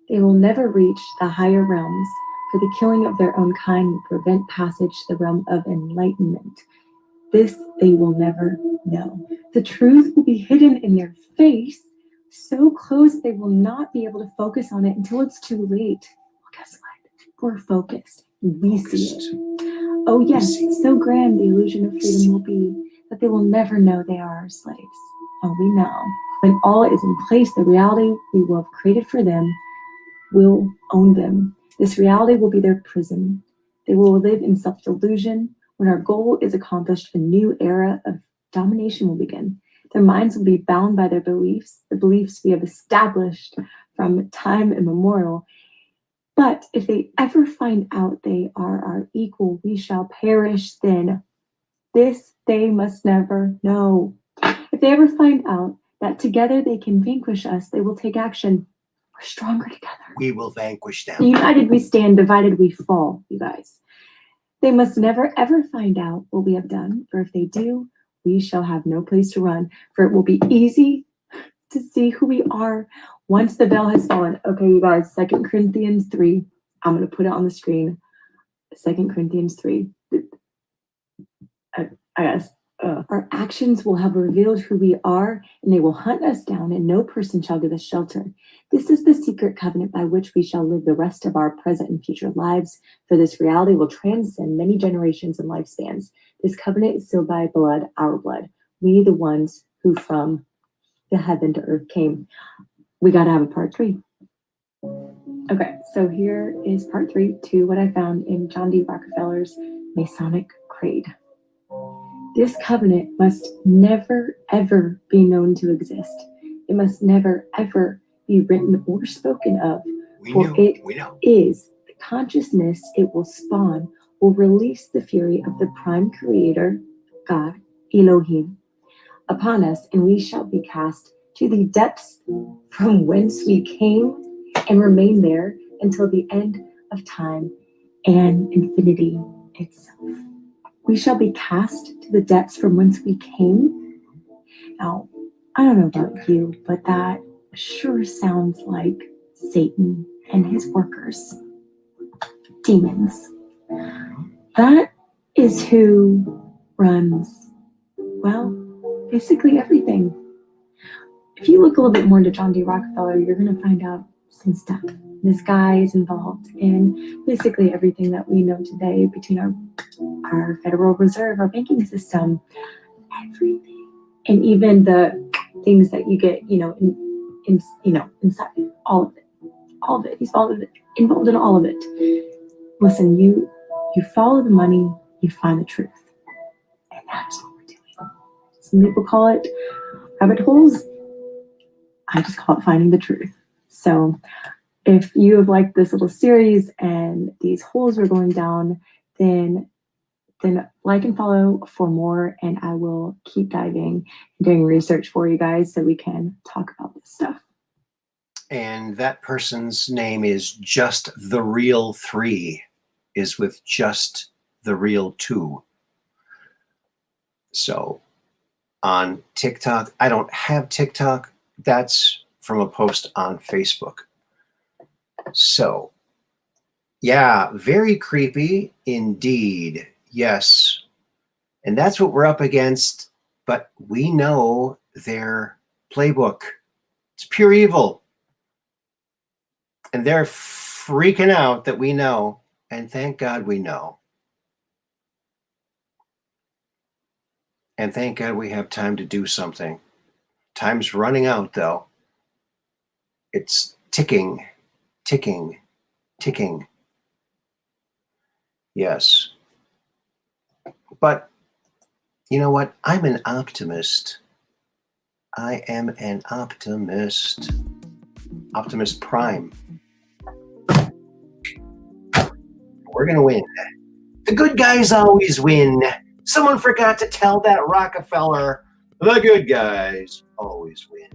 They will never reach the higher realms, for the killing of their own kind will prevent passage to the realm of enlightenment. This they will never know. The truth will be hidden in their face, so close they will not be able to focus on it until it's too late. Well, guess what? We're focused. We see it. Oh yes, so grand the illusion of freedom will be that they will never know they are our slaves. Oh, we know. When all is in place, the reality we will have created for them will own them. This reality will be their prison. They will live in self-delusion. When our goal is accomplished, a new era of domination will begin. Their minds will be bound by their beliefs, the beliefs we have established from time immemorial. But if they ever find out they are our equal, we shall perish then. This they must never know. If they ever find out that together they can vanquish us, they will take action. We're stronger together. We will vanquish them. United we stand, divided we fall, you guys. They must never ever find out what we have done, for if they do, we shall have no place to run, for it will be easy to see who we are once the veil has fallen. Okay, you guys, 2 Corinthians 3. I'm going to put it on the screen. 2 Corinthians 3. I guess. Our actions will have revealed who we are, and they will hunt us down, and no person shall give us shelter. This is the secret covenant by which we shall live the rest of our present and future lives, for this reality will transcend many generations and lifespans. This covenant is sealed by blood, our blood. We, the ones who from the heaven to earth came. We got to have a part 3. Okay, so here is part 3 to what I found in John D. Rockefeller's Masonic Creed. This covenant must never, ever be known to exist. It must never, ever be written or spoken of. We know. Is the consciousness it will spawn will release the fury of the prime creator, God, Elohim, upon us, and we shall be cast to the depths from whence we came and remain there until the end of time and infinity itself. We shall be cast to the depths from whence we came. Now, I don't know about you, but that sure sounds like Satan and his workers, demons. That is who runs, well, basically everything. If you look a little bit more into John D. Rockefeller, you're going to find out some stuff. This guy is involved in basically everything that we know today between our Federal Reserve, our banking system, everything, and even the things that you get, inside all of it. He's involved in all of it. Listen, you follow the money, you find the truth, and that's what we're doing. Some people call it rabbit holes. I just call it finding the truth. So if you have liked this little series and these holes we're going down, then like and follow for more, and I will keep diving and doing research for you guys so we can talk about this stuff. And that person's name is Just the Real 3, is with Just the Real 2. So on TikTok, I don't have TikTok. That's from a post on Facebook. So, yeah, very creepy indeed. Yes. And that's what we're up against. But we know their playbook. It's pure evil. And they're freaking out that we know. And thank God we know. And thank God we have time to do something. Time's running out, though. It's ticking, ticking, ticking. Yes. But you know what? I'm an optimist. I am an optimist. Optimus Prime. We're going to win. The good guys always win. Someone forgot to tell that Rockefeller, the good guys always win.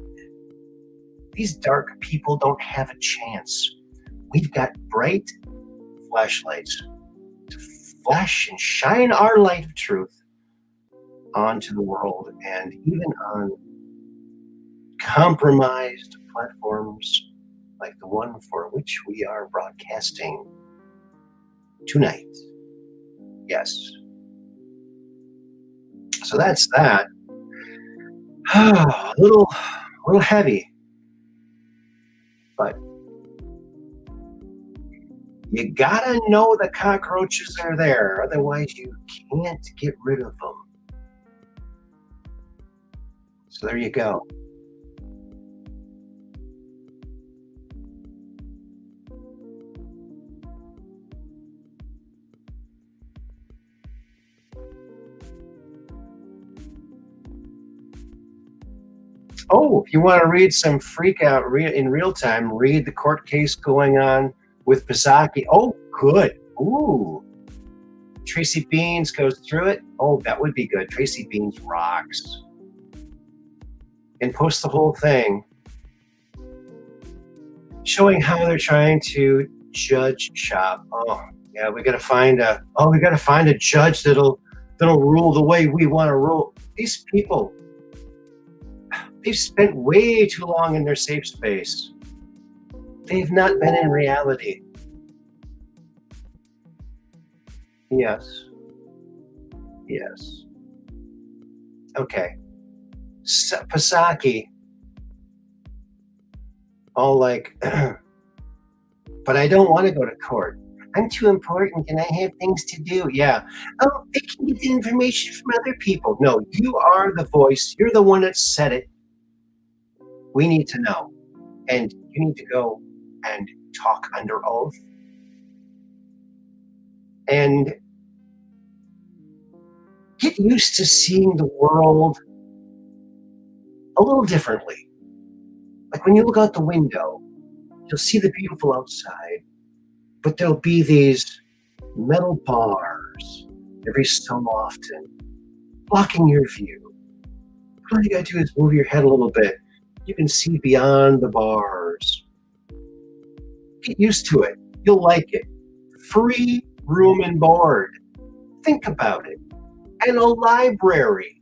These dark people don't have a chance. We've got bright flashlights to flash and shine our light of truth onto the world, and even on compromised platforms like the one for which we are broadcasting tonight. Yes. So that's that. a little heavy, but you gotta know the cockroaches are there, otherwise you can't get rid of them. So there you go. Oh, if you want to read some freak out in real time, read the court case going on with Pisaki. Oh, good. Ooh. Tracy Beans goes through it. Oh, that would be good. Tracy Beans rocks. And post the whole thing showing how they're trying to judge shop. Oh, yeah, we gotta find a judge that'll rule the way we want to rule. These people, they've spent way too long in their safe space. They've not been in reality. Yes. Yes. Okay. Pisaki. All like, but I don't want to go to court. I'm too important and I have things to do. Yeah. Oh, they can get the information from other people. No, you are the voice. You're the one that said it. We need to know. And you need to go and talk under oath. And get used to seeing the world a little differently. Like when you look out the window, you'll see the beautiful outside, but there'll be these metal bars every so often blocking your view. All you gotta do is move your head a little bit. You can see beyond the bars. Get used to it. You'll like it. Free room and board. Think about it. And a library.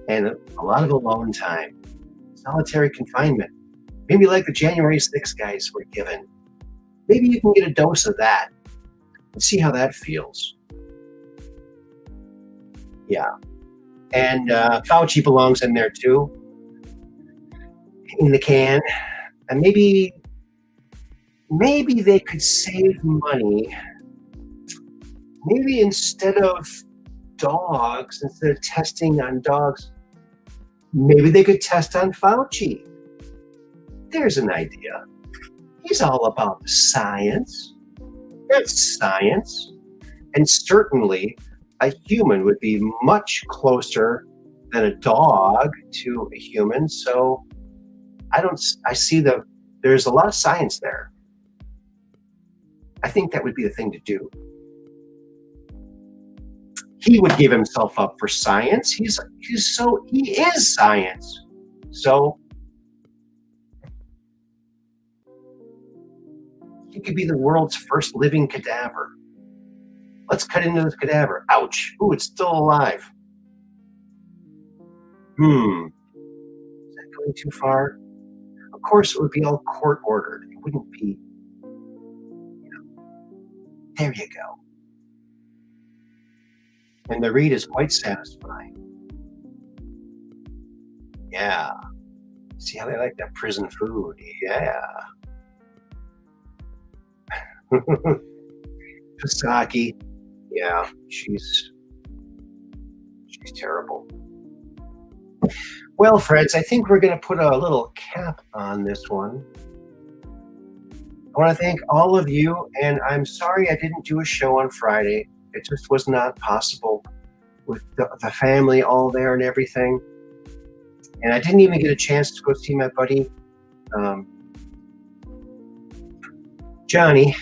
And a lot of alone time. Solitary confinement. Maybe like the January 6th guys were given. Maybe you can get a dose of that and see how that feels. Yeah. And Fauci belongs in there too. In the can. And maybe they could save money. Maybe instead of dogs, instead of testing on dogs, maybe they could test on Fauci. There's an idea. He's all about the science. That's science. And certainly a human would be much closer than a dog to a human. So I see there's a lot of science there. I think that would be the thing to do. He would give himself up for science. He is science. So he could be the world's first living cadaver. Let's cut into this cadaver. Ouch. Ooh, it's still alive. Is that going too far? Of course, it would be all court ordered. It wouldn't be, there you go. And the read is quite satisfying. Yeah. See how they like that prison food? Yeah. Pisaki. Yeah, she's terrible. Well, friends, I think we're going to put a little cap on this one. I want to thank all of you, and I'm sorry I didn't do a show on Friday. It just was not possible with the family all there and everything. And I didn't even get a chance to go see my buddy, Johnny.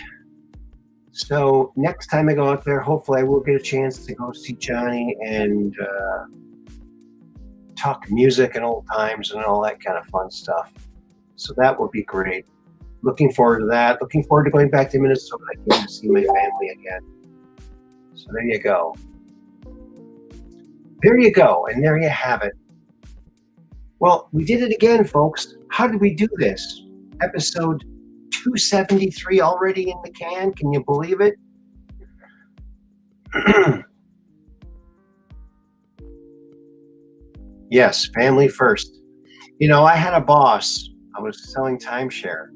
So next time I go out there, hopefully I will get a chance to go see Johnny and talk music and old times and all that kind of fun stuff. So that will be great. Looking forward to that. Looking forward to going back to Minnesota again to see my family again. So there you go. There you go, and there you have it. Well, we did it again, folks. How did we do this? Episode 273 already in the can. Can you believe it? Yes, family first. You know, I had a boss. I was selling timeshare,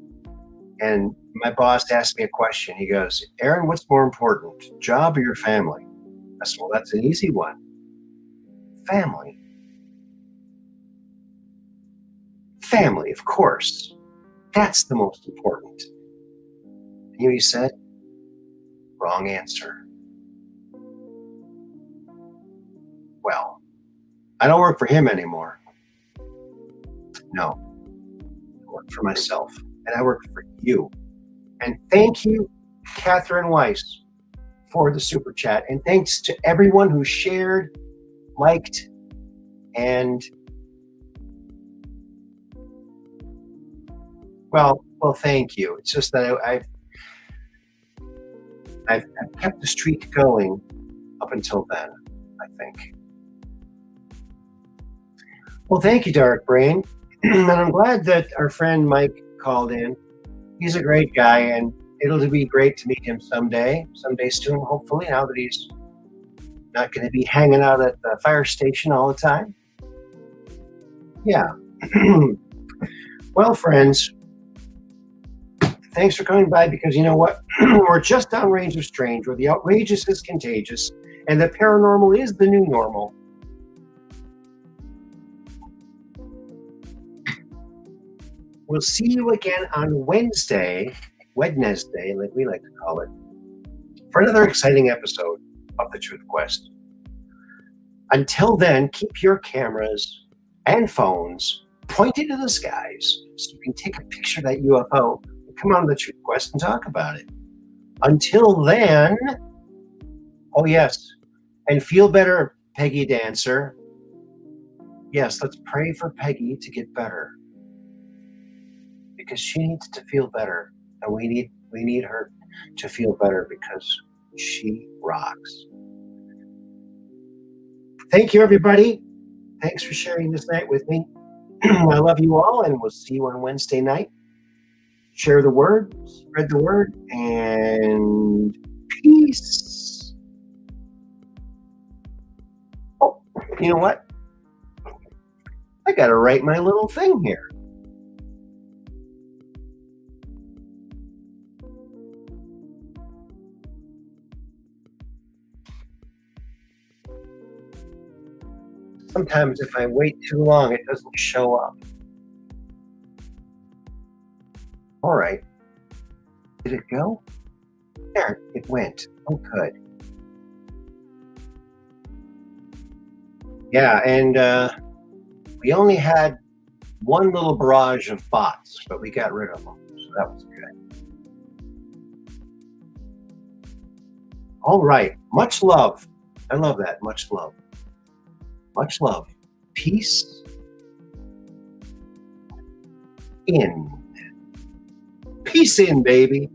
and my boss asked me a question. He goes, Aaron, what's more important, job or your family? I said, well, that's an easy one. Family. Family, of course. That's the most important. You know what he said? Wrong answer. Well, I don't work for him anymore. No, I work for myself, and I work for you. And thank you, Catherine Weiss, for the super chat. And thanks to everyone who shared, liked, and well, thank you. It's just that I've kept the streak going up until then, I think. Well, thank you, Dark Brain. And I'm glad that our friend Mike called in. He's a great guy, and it'll be great to meet him someday soon, hopefully, now that he's not going to be hanging out at the fire station all the time. Yeah. Well, friends, thanks for coming by, because you know what? We're just downrange of strange, where the outrageous is contagious, and the paranormal is the new normal. We'll see you again on Wednesday, like we like to call it, for another exciting episode of the Truth Quest. Until then, keep your cameras and phones pointed to the skies so you can take a picture of that UFO and come on the Truth Quest and talk about it. Until then, oh yes, and feel better, Peggy Dancer. Yes, let's pray for Peggy to get better, because she needs to feel better, and we need her to feel better, because she rocks. Thank you, everybody. Thanks for sharing this night with me. I love you all, and we'll see you on Wednesday night. Share the word, spread the word, and peace. Oh, you know what? I got to write my little thing here. Sometimes if I wait too long, it doesn't show up. All right. Did it go? There, it went. Oh, good. Yeah, and we only had one little barrage of bots, but we got rid of them, so that was good. All right. Much love. I love that. Much love. Much love. Peace in. Peace in, baby.